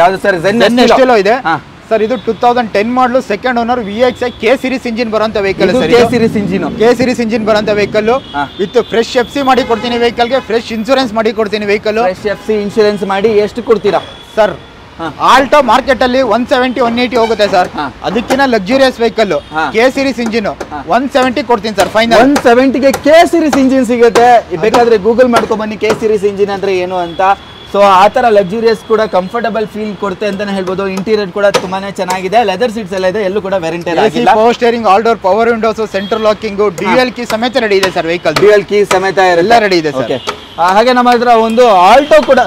ಯಾವ್ದು ಸರ್, ಝೆನ್ ಎಸ್ಟಿಲೋ ಇದೆ ಸರ್. ಇದು 2010 model, second owner, VXI K series engine ಬರುವಂತ vehicle sir. K series engine ಬರುವಂತ ವೆಹಿಕಲ್ ವಿತ್ ಫ್ರೆಶ್ FC ಮಾಡಿ ಕೊಡ್ತೀನಿ ವೆಹಿಕಲ್ ಗೆ. ಫ್ರೆಶ್ ಇನ್ಶೂರೆನ್ಸ್ ಮಾಡಿ ಕೊಡ್ತೀನಿ ವೆಹಿಕಲ್. ಫ್ರೆಶ್ FC ಇನ್ಶೂರೆನ್ಸ್ ಮಾಡಿ ಎಷ್ಟು ಕೊಡ್ತೀರಾ ಸರ್? ಆಲ್ಟೋ ಮಾರ್ಕೆಟ್ ಅಲ್ಲಿ 170, 180 ಹೋಗುತ್ತೆ ಸರ್. ಅದಕ್ಕಿಂತ luxurious vehicle K series engine 170 ಕೊಡ್ತೀನಿ ಸರ್ ಫೈನಲ್. 170ಗೆ K ಸೀರೀಸ್ ಇಂಜಿನ್ ಸಿಗುತ್ತೆ. ಬೇಕಾದ್ರೆ ಗೂಗಲ್ ಮಾಡ್ಕೊಂಡ್ ಬನ್ನಿ K ಸೀರೀಸ್ ಇಂಜಿನ್ ಅಂದ್ರೆ ಏನು ಅಂತ. ಸೊ ಆ ತರ ಲಕ್ಸುರಿಯಸ್ ಕೂಡ ಕಂಫರ್ಟಬಲ್ ಫೀಲ್ ಕೊಡುತ್ತೆ ಅಂತಾನೆ ಹೇಳ್ಬೋದು. ಇಂಟೀರಿಯರ್ ಕೂಡ ತುಂಬಾನೇ ಚೆನ್ನಾಗಿದೆ. ಲೆದರ್ ಸೀಟ್ಸ್ ಎಲ್ಲ ಇದೆ, ಎಲ್ಲೂ ಕೂಡ ವೆರೆಂಟಿ ಆಗಿಲ್ಲ. Power steering, all door power Windows, central locking, dual key ಸಮೇತ ರೆಡಿ ಇದೆ ಸರ್ ವೆಹಿಕಲ್. ಡ್ಯುಯಲ್ ಕೀ ಸಮೇತ ಎಲ್ಲ ರೆಡಿ ಇದೆ ಸರ್. ಹಾಗೆ ನಮ್ಮ ಹತ್ರ ಒಂದು ಆಲ್ಟೋ ಕೂಡ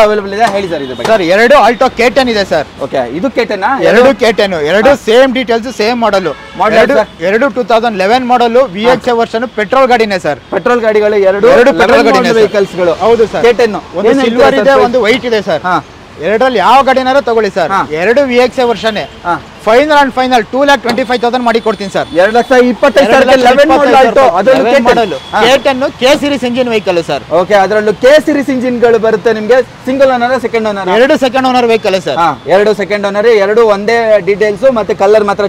ಅವೈಲೇಬಲ್ ಇದೆ. ಹೇಳಿ ಸರ್ ಇದು ಸರ್. 2 ಆಲ್ಟೋ K10 ಇದೆ ಸರ್. ಓಕೆ, ಇದು K10 2 K10, 2 same details, same model. 2011 model, VXI version, petrol ಗಾಡಿನೇ ಸರ್. ಪೆಟ್ರೋಲ್ ಗಾಡಿಗಳು 2 ಪೆಟ್ರೋಲ್ ಗಾಡಿ ವೆಹಿಕಲ್ಸ್ ಗಳು. ಹೌದು ಸರ್. K10 ಒಂದು ಸಿಲ್ವರ್ ಇದೆ, ಒಂದು ವೈಟ್ ಇದೆ ಸರ್. ಎರಡರಲ್ಲಿ ಯಾವ ಗಾಡಿನಾರು ತಗೊಳ್ಳಿ sir. 2 VXI version. Final and final 2,25,000 ಮಾಡಿ ಕೊಡ್ತೀನಿ ಸರ್. 2,25,000 ಮಾಡಲ್ K10 K series engine vehicle sir. Okay, ಅದರಲ್ಲೂ K ಸೀರೀಸ್ ಇಂಜಿನ್ ಗಳು ಬರುತ್ತೆ ನಿಮಗೆ. Single owner, second owner? 2 second owner vehicle sir. 2 second owner, 2 ಒಂದೇ ಡೀಟೇಲ್ಸ್. ಮತ್ತೆ ಕಲರ್ ಮಾತ್ರ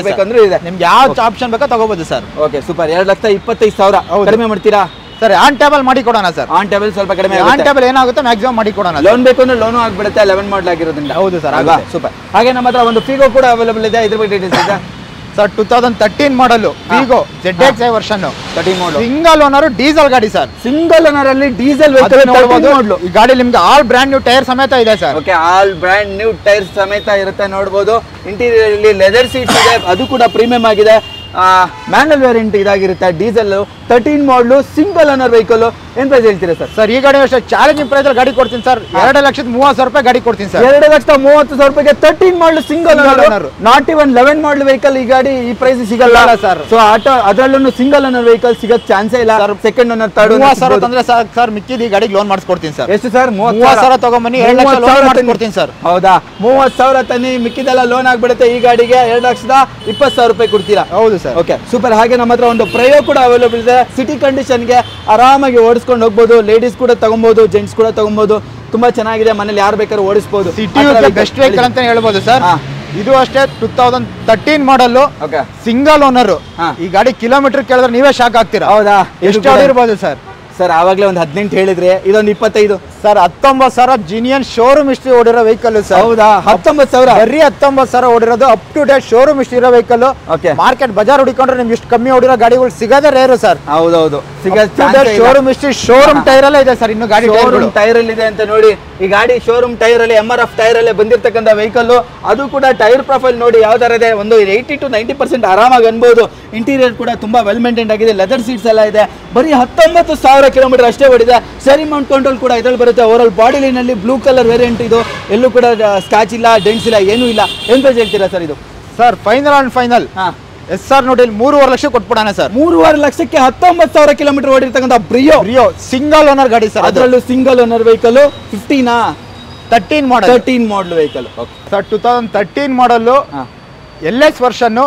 ಬೇಕಂದ್ರೆ ಇದೆ. ನಿಮ್ಗೆ ಯಾವ ಆಪ್ಷನ್ ಬೇಕೋ ತಗೋಬಹುದು ಸರ್. Okay, super. 2,25,000 ಕಡಿಮೆ ಮಾಡ್ತೀರಾ ಸರ್? ಆನ್ ಟೇಬಲ್ ಮಾಡಿ ಕೊಡೋಣ ಸರ್. ಆನ್ ಟೇಬಲ್ ಸ್ವಲ್ಪ ಕಡಿಮೆ. ಆನ್ ಟೇಬಲ್ ಏನಾಗುತ್ತೆ ಮ್ಯಾಕ್ಸಿಮಮ್ ಮಾಡಿ ಕೊಡೋಣ. ಲೋನ್ ಬೇಕು ಅಂದ್ರೆ ಲೋನು ಆಗ್ಬಿಡುತ್ತೆ 11 ಮಾಡಲ್ ಆಗಿರೋದ್ರಿಂದ. ಹೌದು ಸರ್. ಸೂಪರ್. ಹಾಗೆ ನಮ್ಮ ಹತ್ರ ಒಂದು ಫಿಗೋ ಕೂಡ ಅವೈಲೇಬಲ್ ಇದೆ. ಇದ್ರ ಬಗ್ಗೆ ಡೀಟೇಲ್ಸ್ ಇದೆ ಸರ್ 2013 ಮಾಡಲ್ ವಿಗೋ ZX ವರ್ಷನ್ 13 ಮಾಡಲ್ ಸಿಂಗಲ್ ಓನರ್ ಡೀಸೆಲ್ ಗಾಡಿ ಸರ್. ಸಿಂಗಲ್ ಓನರ್ ಅಲ್ಲಿ ಡೀಸೆಲ್ ನೋಡಬಹುದು. ಈ ಗಾಡಿ ನಿಮ್ಗೆ ಆಲ್ ಬ್ರ್ಯಾಂಡ್ ನ್ಯೂ ಟೈರ್ ಸಮೇತ ಇದೆ sir. Okay, all brand new tyre ಸಮೇತ ಇರುತ್ತೆ ನೋಡಬಹುದು. ಇಂಟೀರಿಯರ್ ಅಲ್ಲಿ ಲೆದರ್ ಸೀಟ್ಸ್ ಇದೆ, ಅದು ಕೂಡ ಪ್ರೀಮಿಯಂ ಆಗಿದೆ. ಮ್ಯಾನುವಲ್ ವೇರಿಯಂಟ್ ಇದಾಗಿರುತ್ತೆ. Diesel 13 model single owner vehicle. ಏನ್ ಪ್ರೈಸ್ ಹೇಳ್ತೀರಾ ಸರ್? ಸರ್ ಈ ಗಾಡಿ ಅಷ್ಟೇ ಚಾಲೆಂಜಿಂಗ್ ಪ್ರೈಸ್ ಅಲ್ಲಿ ಗಾಡಿ ಕೊಡ್ತೀನಿ ಸರ್. 2,30,000 ರೂಪಾಯಿ ಗಾಡಿ ಕೊಡ್ತೀನಿ ಸರ್. 2,30,000 ರೂಪಾಯಿಗೆ 13 model single owner, not even 11 model vehicle. ಈ ಗಾಡಿ ಈ ಪ್ರೈಸ್ ಸಿಗಲ್ಲ ಸರ್. ಸೊ ಅದರಲ್ಲೂ ಸಿಂಗಲ್ ಓನರ್ ವೆಹಿಕಲ್ ಸಿಗಕ್ ಚಾನ್ಸೇ ಇಲ್ಲ. ಸೆಕೆಂಡ್ ಓನರ್, ಥರ್ಡ್ ಓನರ್ 30,000 ತಂದ್ರೆ ಸರ್ ಮಿಕ್ಕಿದ ಈ ಗಾಡಿಗೆ ಲೋನ್ ಮಾಡಿಸ್ಕೊಡ್ತೀನಿ ಸರ್. ಎಷ್ಟು ಸರ್? 30,000 ತಗೊಂಬನ್ನಿ, 2,00,000 ಲೋನ್ ಮಾಡಿಸ್ಕೊಡ್ತೀನಿ ಸರ್. ಹೌದಾ? 30,000 ತನ್ನಿ, ಮಿಕ್ಕಿದೆಲ್ಲ ಲೋನ್ ಆಗ್ಬಿಡುತ್ತೆ. ಈ ಗಾಡಿಗೆ 2,20,000 ರೂಪಾಯಿ ಕೊಡ್ತೀರಾ? ಹೌದು ಸರ್. Okay, super. ಹಾಗೆ ನಮ್ಮ ಹತ್ರ ಒಂದು ಪ್ರಯೋ ಕೂಡ ಅವೈಲೇಬಲ್ ಇದೆ. ಸಿಟಿ ಕಂಡೀಷನ್ಗೆ ಆರಾಮಾಗಿ ಓಡಿಸ್ಕೊಂಡು ಹೋಗ್ಬೋದು. ಲೇಡೀಸ್ ಕೂಡ ತಗೊಬಹುದು, ಜೆಂಟ್ಸ್ ಕೂಡ ತಗೊಬಹುದು. ತುಂಬಾ ಚೆನ್ನಾಗಿದೆ, ಮನೇಲಿ ಯಾರು ಬೇಕಾದ್ರೂ ಓಡಿಸಬಹುದು. ಸಿಟಿ ಬೆಸ್ಟ್ ವೆಹಿಕಲ್ ಅಂತ ಹೇಳ್ಬೋದು ಸರ್. ಇದು ಅಷ್ಟೇ 2013 ಮಾಡಲ್ ಸಿಂಗಲ್ ಓನರ್. ಈ ಗಾಡಿ ಕಿಲೋಮೀಟರ್ ಕೇಳಿದ್ರೆ ನೀವೇ ಶಾಕ್ ಆಗ್ತೀರಾ. ಹೌದಾ? ಎಷ್ಟು ಹೊಡಿರ್ಬೋದು ಸರ್? ಸರ್ ಆವಾಗಲೇ ಒಂದು 18 ಹೇಳಿದ್ರೆ ಇದೊಂದು 25 ಸರ್. 19,000 ಜಿನಿಯನ್ ಶೋರೂಮ್ ಹಿಸ್ಟ್ರಿ ಓಡಿರೋ ವೆಹಿಕಲ್ ಸರ್. ಹೌದಾ? 19,000 ಬರೀ 19,000 ಓಡಿರೋದು. Up to date showroom history ಇರೋ ವೆಹಿಕಲ್. ಮಾರ್ಕೆಟ್ ಬಜಾರ್ ಹುಡುಕೊಂಡ್ರೆ ನಿಮ್ಗೆ ಇಷ್ಟು ಕಮ್ಮಿ ಓಡಿರೋ ಗಾಡಿಗಳು ಸಿಗೋದೇ ರೇರು ಸರ್. ಹೌದೌದು, ಶೋರೂಮ್ ಹಿಸ್ಟ್ರಿ ಶೋರೂಮ್ ಟೈರ್ ಅಲ್ಲೇ ಇದೆ ಸರ್. ಇನ್ನು ಗಾಡಿ ಟೈರ್ ಅಲ್ಲಿ ಇದೆ ಅಂತ ನೋಡಿ. ಈ ಗಾಡಿ ಶೋರೂಮ್ ಟೈರ್ ಅಲ್ಲಿ MRF ಟೈರ್ ಅಲ್ಲೇ ಬಂದಿರತಕ್ಕಂಥ ವೆಹಿಕಲ್. ಅದು ಕೂಡ ಟೈರ್ ಪ್ರೊಫೈಲ್ ನೋಡಿ ಯಾವ ತರ ಇದೆ. ಒಂದು 80 to 90% ಆರಾಮಾಗಿ ಅನ್ಬಹುದು. ಇಂಟೀರಿಯರ್ ಕೂಡ ತುಂಬಾ ವೆಲ್ ಮೇಂಟೈನ್ ಆಗಿದೆ. ಲೆದರ್ ಸೀಟ್ಸ್ ಎಲ್ಲ ಇದೆ. ಬರೀ 19,000 ಕಿಲೋಮೀಟರ್ ಅಷ್ಟೇ ಓಡಿದೆ. ಸರಿ ಮೌಂಟ್ ಕಂಟ್ರೋಲ್ ಕೂಡ ಇದ್ರಲ್ಲಿ ಬರುತ್ತೆ. ಓವರ್ ಬಾಡಿ ಲೈನ್ ಅಲ್ಲಿ ಬ್ಲೂ ಕಲರ್ ವೇರಿಯಂಟ್ ಇದು. ಎಲ್ಲೂ ಕೂಡ ಸ್ಕ್ರಾಚ್ ಇಲ್ಲ, ಡೆಂಟ್ಸ್ ಇಲ್ಲ, ಏನೂ ಇಲ್ಲ. ಏನ್ ಪ್ರೈಸ್ ಹೇಳ್ತೀರಾ ಸರ್ ಇದು? Sir final and final SR ನೋಡಿ 3.5 ಲಕ್ಷ ಕೊಟ್ಬಿಡೋಣ ಸರ್. 3.5 ಲಕ್ಷಕ್ಕೆ 19,000 ಕಿಲೋಮೀಟರ್ ಓಡಿರ್ತಕ್ಕಂಥ ಬ್ರಿಯೋ ಸಿಂಗಲ್ ಓನರ್ ಗಾಡಿ ಸರ್. ಅದರಲ್ಲೂ ಸಿಂಗಲ್ ಓನರ್ ವೆಹಿಕಲ್. 13 ಮಾಡಲ್ ವೆಹಿಕಲ್ ಸರ್. 2013 ಮಾಡಲ್ LS ವರ್ಷನ್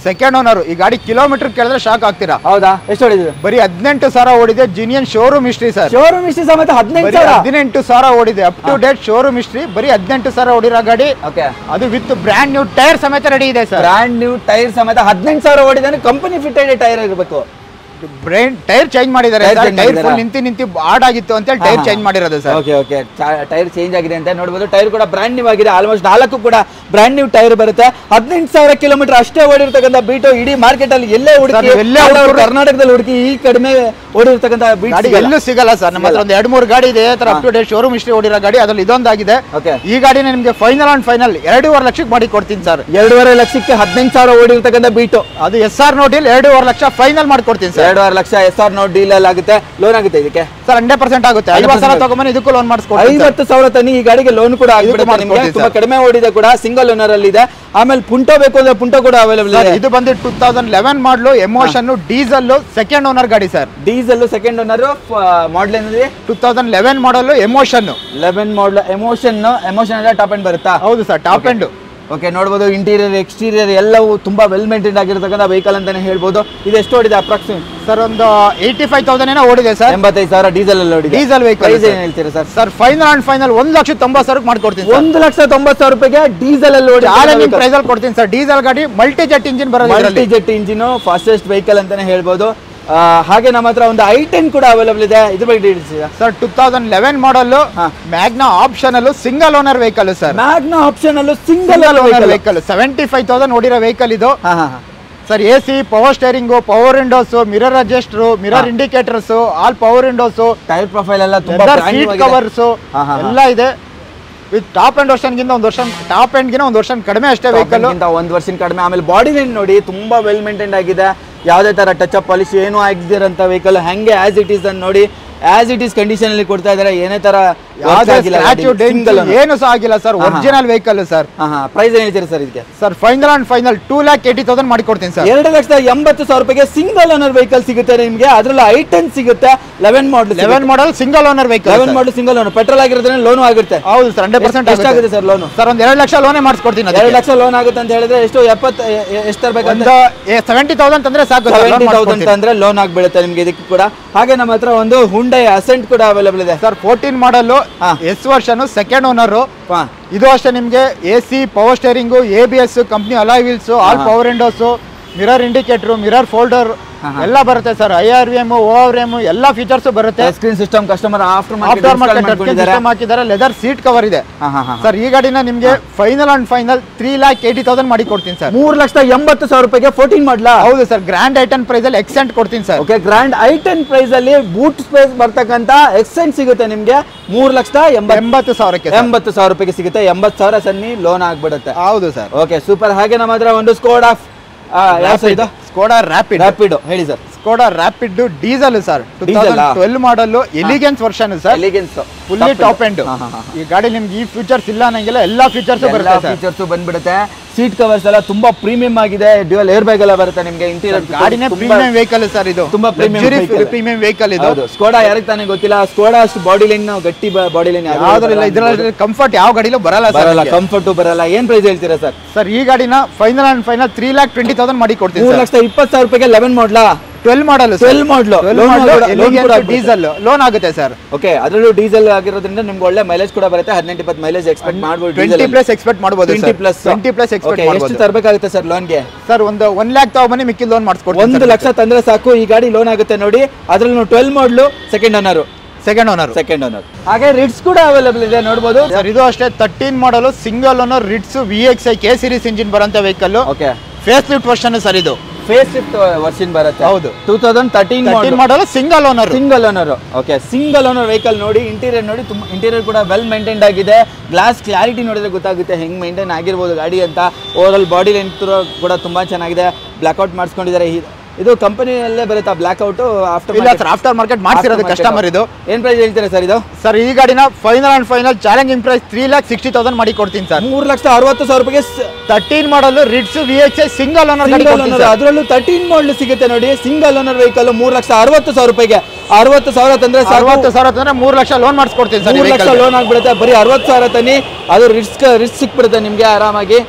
ಸೆಕೆಂಡ್ ಓನರ್. ಈ ಗಾಡಿ ಕಿಲೋಮೀಟರ್ ಕೇಳಿದ್ರೆ ಶಾಕ್ ಆಗ್ತೀರಾ. ಹೌದಾ? ಎಷ್ಟು ಓಡಿದೆ? ಬರೀ 18,000 ಓಡಿದೆ. Genuine showroom history sir. Showroom history ಸಮೇತ 18,000 ಓಡಿದೆ. Up to date showroom history. ಬರೀ 18,000 ಓಡಿರೋ ಗಾಡಿ. ಅದು ವಿತ್ ಬ್ರ್ಯಾಂಡ್ ನ್ಯೂ ಟೈರ್ ಸಮೇತ ರೆಡಿ ಇದೆ ಸರ್. ಬ್ರ್ಯಾಂಡ್ ನ್ಯೂ ಟೈರ್ ಸಮೇತ 18,000 ಓಡಿದೆ. ಕಂಪನಿ ಫಿಟೆಡ್ ಟೈರ್ ಇರಬೇಕು. ಟೈರ್ ಚೇಂಜ್ ಮಾಡಿದ್ದಾರೆ. ಟೈರ್ ಫುಲ್ ನಿಂತಿ ಹಾರ್ಡ್ ಆಗಿತ್ತು ಅಂತ ಹೇಳಿ ಟೈರ್ ಚೇಂಜ್ ಮಾಡಿರೋದು ಸರ್. ಓಕೆ, ಟೈರ್ ಚೇಂಜ್ ಆಗಿದೆ ಅಂತ ನೋಡಬಹುದು. ಟೈರ್ ಕೂಡ ಬ್ರ್ಯಾಂಡ್ ನ್ಯೂ ಆಗಿದೆ. ಆಲ್ಮೋಸ್ಟ್ 4 ಕೂಡ ಬ್ರ್ಯಾಂಡ್ ನ್ಯೂ ಟೈರ್ ಬರುತ್ತೆ. 18,000 ಕಿಲೋಮೀಟರ್ ಅಷ್ಟೇ ಓಡಿರ್ತಕ್ಕಂಥ ಬೀಟು. ಇಡೀ ಮಾರ್ಕೆಟ್ ಅಲ್ಲಿ ಎಲ್ಲೇ ಹುಡುಕಿ, ಕರ್ನಾಟಕದಲ್ಲಿ ಹುಡುಕಿ ಈ ಕಡಿಮೆ ಓಡಿರ್ತಕ್ಕಂಥ ಗಾಡಿ ಎಲ್ಲೂ ಸಿಗಲ್ಲ ಸರ್. ನಮ್ಮ ಹತ್ರ ಒಂದು 2-3 ಗಾಡಿ ಇದೆ up to date showroom history ಓಡಿರೋ ಗಾಡಿ. ಅದ್ರಲ್ಲಿ ಇದೊಂದಾಗಿದೆ. ಈ ಗಾಡಿನ ನಿಮಗೆ ಫೈನಲ್ ಅಂಡ್ ಫೈನಲ್ 2.5 ಲಕ್ಷಕ್ಕೆ ಮಾಡಿ ಕೊಡ್ತೀನಿ ಸರ್. 2.5 ಲಕ್ಷಕ್ಕೆ 18,000 ಓಡಿರ್ತಕ್ಕಂಥ ಬೀಟು. ಅದು SR ನೋಟಿಲ್ 2.5 ಲಕ್ಷ ಫೈನಲ್ ಮಾಡ್ಕೊಡ್ತೀನಿ sir. 2.5 lakh SR note deal ಅಲ್ಲಿ ಆಗುತ್ತೆ. ಲೋನ್ ಆಗುತ್ತೆ ಇದಕ್ಕೆ ಸರ್ 100% ಆಗುತ್ತೆ. 50,000 ತಗೊಂಬನ್ನಿ, ಇದಕ್ಕೂ ಲೋನ್ ಮಾಡಿಸ್ಕೊಡ್ತೀನಿ. 50,000 ತನ್ನಿ, ಈ ಗಾಡಿಗೆ ಲೋನ್ ಕೂಡ ಆಗಿಬಿಡುತ್ತೆ ನಿಮಗೆ. ತುಂಬಾ ಕಡಿಮೆ ಓಡಿದೆ ಕೂಡ, ಸಿಂಗಲ್ ಓನರ್ ಅಲ್ಲಿ ಇದೆ. ಆಮೇಲೆ ಪುಂಟೋ ಬೇಕು ಅಂದ್ರೆ ಪುಂಟೋ ಕೂಡ ಅವೈಲೇಬಲ್ ಇದೆ. ಇದು ಬಂದು 2011 model emotion diesel second owner ಗಾಡಿ sir. Diesel second owner. Model ಏನಿದೆ? 2011 ಮಾಡಲ್ ಎಮೋಷನ್. 11 ಮಾಡಲ್ ಎಮೋಷನ್ ಎಲ್ಲ ಟಾಪ್ ಎಂಡ್ ಬರುತ್ತಾ? ಹೌದು ಸರ್, ಟಾಪ್ ಎಂಡ್. ಓಕೆ, ನೋಡಬಹುದು ಇಂಟೀರಿಯರ್ ಎಕ್ಸ್ಟೀರಿಯರ್ ಎಲ್ಲವೂ ತುಂಬಾ ವೆಲ್ ಮೇಂಟೈನ್ ಆಗಿರತಕ್ಕಂಥ ವೆಹಿಕಲ್ ಅಂತಾನೆ ಹೇಳ್ಬೋದು. ಇದು ಎಷ್ಟು ಓಡಿದೆ ಅಪ್ರಾಕ್ಸಿಮೇಟ್ ಸರ್? ಒಂದು 85,000 ಏನೋ ಓಡಿದೆ ಸರ್. 85,000 ಡೀಸೆಲ್ ಅಲ್ಲಿ ಓಡಿದೆ. ಡೀಸೆಲ್ ವೆಹಿಕಲ್ ಏನ್ ಹೇಳ್ತೀರಾ sir? Sir final and final 1,90,000 ಮಾಡ್ಕೊಡ್ತೀನಿ. 1,90,000 ರೂಪಾಯಿಗೆ ಡೀಸೆಲ್ ಅಲ್ಲಿ ಓಡಿ ಚಾಲೆಂಜಿಂಗ್ ಪ್ರೈಸ್ ಅಲ್ಲಿ ಕೊಡ್ತೀನಿ ಸರ್. ಡೀಸೆಲ್ ಗಾಡಿ ಮಲ್ಟಿ ಜೆಟ್ ಇಂಜಿನ್ ಬರೋದು. Multi jet engine, fastest vehicle ಅಂತಾನೆ ಹೇಳ್ಬೋದು. ಹಾಗೆ ನಮ್ಮ ಹತ್ರ ಒಂದು i10 ಕೂಡ ಅವೈಲೇಬಲ್ ಇದೆ. ಇದ್ರ ಬಗ್ಗೆ ಡೀಟೇಲ್ಸ್ ಇದೆ ಸರ್. 2011 ಮಾಡಲ್ ಮ್ಯಾಗ್ನಾ ಆಪ್ಷನ್ ಅಲ್ಲೂ single owner vehicle sir. Magna option ಅಲ್ಲೂ ಸಿಂಗಲ್ ಓನರ್ ವೆಹಿಕಲ್. 75,000 ಓಡಿರೋ ವೆಹಿಕಲ್ ಇದು sir. AC, power steering, power windows, mirror adjuster, mirror indicators, all power windows, tyre profile ಎಲ್ಲ ತುಂಬಾ ಸೀಟ್ ಕವರ್ಸ್ ಎಲ್ಲ ಇದೆ. ವಿತ್ ಟಾಪ್ ಎಂಡ್ ವರ್ಷನ್ ಗಿಂತ ಒಂದು ವರ್ಷ, ಟಾಪ್ ಎಂಡ್ ಗಿನ ಒಂದು ವರ್ಷ ಕಡಿಮೆ ಅಷ್ಟೇ ವೆಹಿಕಲ್. ಒಂದು ವರ್ಷ ಕಡಿಮೆ. ಆಮೇಲೆ ಬಾಡಿ ಲೈನ್ ನೋಡಿ ತುಂಬಾ ವೆಲ್ ಮೇಂಟೈನ್ ಆಗಿದೆ. ಯಾವುದೇ ತರ ಟಚ್ ಅಪ್ ಪಾಲಿಶ್ ಏನೂ ಆಗದಿರಂತ ವೆಹಿಕಲ್ ಹಂಗೆ ಆಸ್ ಇಟ್ ಈಸ್ ಅನ್ನು ನೋಡಿ ಆಸ್ ಇಟ್ ಈಸ್ ಕಂಡೀಷನ್ ಅಲ್ಲಿ ಕೊಡ್ತಾ ಇದ್ದಾರೆ. ಏನೇ ತರ ಏನು ಸಹ ಆಗಿಲ್ಲ sir. Original vehicle sir. Price ಏನ್ ಹೇಳ್ತೀರಾ ಸರ್ ಇದಕ್ಕೆ? ಸರ್ ಫೈನಲ್ ಅಂಡ್ ಫೈನಲ್ 2,80,000 ಮಾಡಿ ಕೊಡ್ತೀನಿ ಸರ್. 2,80,000 ರೂಪಾಯಿಗೆ ಸಿಂಗಲ್ ಓನರ್ ವೆಹಿಕಲ್ ಸಿಗುತ್ತೆ ನಿಮಗೆ. ಅದ್ರಲ್ಲಿ i10 ಸಿಗುತ್ತೆ. 11 ಮಾಡಲ್ ಸಿಂಗಲ್ ಓನರ್ ವೆಹಿಕಲ್. 11 ಮಾಡಲ್ ಸಿಂಗಲ್ ಓನರ್. ಪೆಟ್ರೋಲ್ ಆಗಿರೋದ್ರಿಂದ ಲೋನ್ ಆಗುತ್ತೆ. ಹೌದು ಸರ್, 100% ಎಷ್ಟಾಗುತ್ತೆ ಸರ್ ಲೋನ್? ಸರ್ ಒಂದು 2 ಲಕ್ಷ ಲೋನೇ ಮಾಡಿಸ್ಕೊಡ್ತೀನಿ. 2 ಲಕ್ಷ ಲೋನ್ ಆಗುತ್ತೆ ಅಂತ ಹೇಳಿದ್ರೆ ಎಷ್ಟು? ಎಷ್ಟು ತರಬೇಕಂತ 70,000 ತಂದ್ರೆ ಸಾಕು. 70,000 ತಂದ್ರೆ ಲೋನ್ ಆಗ್ಬಿಡುತ್ತೆ ನಿಮ್ಗೆ ಇದಕ್ಕೆ ಕೂಡ. ಹಾಗೆ ನಮ್ಮ ಹತ್ರ ಒಂದು ಹುಂಡೈ ಅಸೆಂಟ್ ಕೂಡ ಅವೈಲೇಬಲ್ ಇದೆ ಸರ್. 14 ಮಾಡಲ್ S ವರ್ಷನ್ ಸೆಕೆಂಡ್ ಓನರ್. ಇದು ಅಷ್ಟೇ ನಿಮಗೆ AC, power steering, ABS, company alloy wheels, all power windows, mirror indicator, mirror folder ಎಲ್ಲ ಬರುತ್ತೆ ಸರ್. IRVM, ORM ಎಲ್ಲ ಫೀಚರ್ಸ್ ಬರುತ್ತೆ. Screen system, customer after system ಹಾಕಿದ್ದಾರೆ. ಲೆದರ್ ಸೀಟ್ ಕವರ್ ಇದೆ ಸರ್. ಈ ಗಾಡಿನ ನಿಮ್ಗೆ ಫೈನಲ್ ಅಂಡ್ ಫೈನಲ್ 3,80,000 ಮಾಡಿ ಕೊಡ್ತೀನಿ ಸರ್. 3,80,000 ರೂಪಾಯಿಗೆ 14 ಮಾಡಲಾ? ಹೌದು ಸರ್. ಗ್ರ್ಯಾಂಡ್ ಐಟನ್ ಪ್ರೈಸ್ ಅಲ್ಲಿ ಎಕ್ಸೆಂಟ್ ಕೊಡ್ತೀನಿ sir. Okay, grand i ten price ಅಲ್ಲಿ ಬೂಟ್ ಸ್ಪೇಸ್ ಬರ್ತಕ್ಕಂತ ಎಕ್ಸೆಂಟ್ ಸಿಗುತ್ತೆ ನಿಮ್ಗೆ 3,80,000ಕ್ಕೆ. 80,000 ರೂಪಾಯಿಗೆ ಸಿಗುತ್ತೆ. 80,000 ಸನ್ನಿ ಲೋನ್ ಆಗ್ಬಿಡುತ್ತೆ. ಹೌದು ಸರ್. Okay, super. ಹಾಗೆ ನಮ್ಮ ಹತ್ರ ಒಂದು ಸ್ಕೋಡಾ ಸ್ಕೋಡಾ ರ್ಯಾಪಿಡ್ ಹೇಳಿ sir. Skoda Rapid diesel sir. 2012 model elegance version sir. Elegance fully top end. ಈ ಗಾಡಿ ನಿಮ್ಗೆ ಈ ಫೀಚರ್ಸ್ ಇಲ್ಲ ಅನ್ನಂಗಿಲ್ಲ, ಎಲ್ಲಾ ಫೀಚರ್ಸ್ ಬರುತ್ತೆ. ಫೀಚರ್ಸ್ ಬಂದ್ಬಿಡುತ್ತೆ. ಸೀಟ್ ಕವರ್ಸ್ ಎಲ್ಲ ತುಂಬಾ ಪ್ರೀಮಿಯಂ ಆಗಿದೆ. ಡ್ಯುಯಲ್ ಏರ್ ಬ್ಯಾಗ್ ಎಲ್ಲ ಬರುತ್ತೆ ನಿಮಗೆ. ಇಂಟೀರಿಯರ್ ಗಾಡಿನೇ ಪ್ರೀಮಿಯಂ ವೆಹಿಕಲ್ ಸರ್. ಇದು ತುಂಬಾ ಪ್ರೀಮಿಯಂ ವೆಹಿಕಲ್ ಇದು. ಸ್ಕೋಡಾ ಯಾರಿಗೆ ತಾನೇ ಗೊತ್ತಿಲ್ಲ. ಸ್ಕೋಡಾ ಅಷ್ಟು ಬಾಡಿ ಲೈನ್, ಗಟ್ಟಿ ಬಾಡಿ ಲೈನ್ ಯಾವ್ದು ಇಲ್ಲ. ಇದ್ರಲ್ಲಿ ಕಂಫರ್ಟ್ ಯಾವ ಗಾಡಿಲೂ ಬರಲ್ಲ ಸರ್. ಕಂಫರ್ಟ್ ಬರಲ್ಲ. ಏನ್ ಪ್ರೈಸ್ ಹೇಳ್ತೀರಾ ಸರ್? ಸರ್ ಈ ಗಾಡಿನ ಫೈನಲ್ ಅಂಡ್ ಫೈನಲ್ 3,20,000 ಮಾಡಿ ಕೊಡ್ತೀನಿ. 3,20,000 ರೂಪಾಯಿಗೆ 11 ಮಾಡಲಾ? 12 ಮಾಡಲ್. ಡೀಸೆಲ್ ಲೋನ್ ಆಗುತ್ತೆ ಸರ್. ಓಕೆ, ಅದರಲ್ಲೂ ಡೀಸೆಲ್ ಆಗಿರೋದ್ರಿಂದ ನಿಮ್ಗೆ ಒಳ್ಳೆ ಮೈಲೇಜ್ ಕೂಡ ಬರುತ್ತೆ. 18-20 ಮೈಲೇಜ್ ಎಕ್ಸ್ಪೆಕ್ಟ್ ಮಾಡಬಹುದು. 20+ ಎಕ್ಸ್ಪೆಕ್ಟ್ ಮಾಡಬಹುದು. 20+ ಎಕ್ಸ್ಪೆಕ್ಟ್ ಮಾಡಬಹುದು. ಎಷ್ಟು ತರಬೇಕಾಗುತ್ತೆ ಸರ್ ಲೋನ್ಗೆ? ಸರ್ ಒಂದು 1 ಲಕ್ಷ ತಗೊಂಬನ್ನಿ, ಮಿಕ್ಕಿ ಲೋನ್ ಮಾಡಿಸ್ಕೊಡ್ತೀನಿ. 1 ಲಕ್ಷ ತಂದ್ರೆ ಸಾಕು, ಈ ಗಾಡಿ ಲೋನ್ ಆಗುತ್ತೆ ನೋಡಿ. ಅದ್ರಲ್ಲಿ 12 ಮಾಡಲು, ಸೆಕೆಂಡ್ ಓನರ್. ಹಾಗೆ ರಿಟ್ಸ್ ಕೂಡ ಅವೈಲೇಬಲ್ ಇದೆ ನೋಡಬಹುದು ಸರ್. ಇದು ಅಷ್ಟೇ 13 model single owner Ritz VXI K series engine ಬರುವಂತ vehicle. Okay, facelift version sir. ಇದು ಫೇಸ್ ಲಿಫ್ಟ್ ವರ್ಷನ್ ಬರುತ್ತೆ. ಹೌದು, 2013 model single owner. Okay, single owner vehicle ನೋಡಿ. ಇಂಟೀರಿಯರ್ ನೋಡಿ, ಇಂಟೀರಿಯರ್ ಕೂಡ ವೆಲ್ ಮೇಂಟೈನ್ಡ್ ಆಗಿದೆ. ಗ್ಲಾಸ್ ಕ್ಲಾರಿಟಿ ನೋಡಿದ್ರೆ ಗೊತ್ತಾಗುತ್ತೆ ಹೆಂಗ್ ಮೇಂಟೈನ್ ಆಗಿರ್ಬೋದು ಗಾಡಿ ಅಂತ. ಓವರ್ ಬಾಡಿ ಲೆಂತ್ ಕೂಡ ತುಂಬಾ ಚೆನ್ನಾಗಿದೆ. ಬ್ಲಾಕ್ಔಟ್ ಮಾಡಿಸ್ಕೊಂಡಿದ್ದಾರೆ. ಇದು ಕಂಪನಿಯಲ್ಲೇ ಬರುತ್ತೆ ಬ್ಲಾಕ್ಔಟ್. ಆಫ್ಟರ್ ಮಾರ್ಕೆಟ್ ಮಾಡಿಸಿರೋದು ಕಸ್ಟಮರ್. ಇದು ಏನ್ ಪ್ರೈಸ್ ಹೇಳ್ತೀರಾ ಸರ್? ಇದು ಸರ್ ಈ ಗಾಡಿನ final and final challenging price 3,60,000 ಮಾಡಿ ಕೊಡ್ತೀನಿ ಸರ್. 3,60,000 ರೂಪಾಯಿಗೆ 13 model Ritz VXI single owner. ಅದರಲ್ಲೂ 13 ಮಾಡಲ್ ಸಿಗುತ್ತೆ ನೋಡಿ. ಸಿಂಗಲ್ ಓನರ್ ವೆಹಿಕಲ್ 3,60,000 ರೂಪಾಯಿಗೆ. 60,000 ತಂದ್ರೆ 60,000 ತಂದ್ರೆ 3 ಲಕ್ಷ ಲೋನ್ ಮಾಡಿಸ್ಕೊಡ್ತೀನಿ ಸರ್. 3 ಲಕ್ಷ ಲೋನ್ ಆಗ್ಬಿಡುತ್ತೆ. ಬರೀ 60,000 ತನ್ನಿ, ಅದು ರಿಸ್ಕ್ ಸಿಕ್ಬಿಡುತ್ತೆ ನಿಮ್ಗೆ ಆರಾಮಾಗಿ.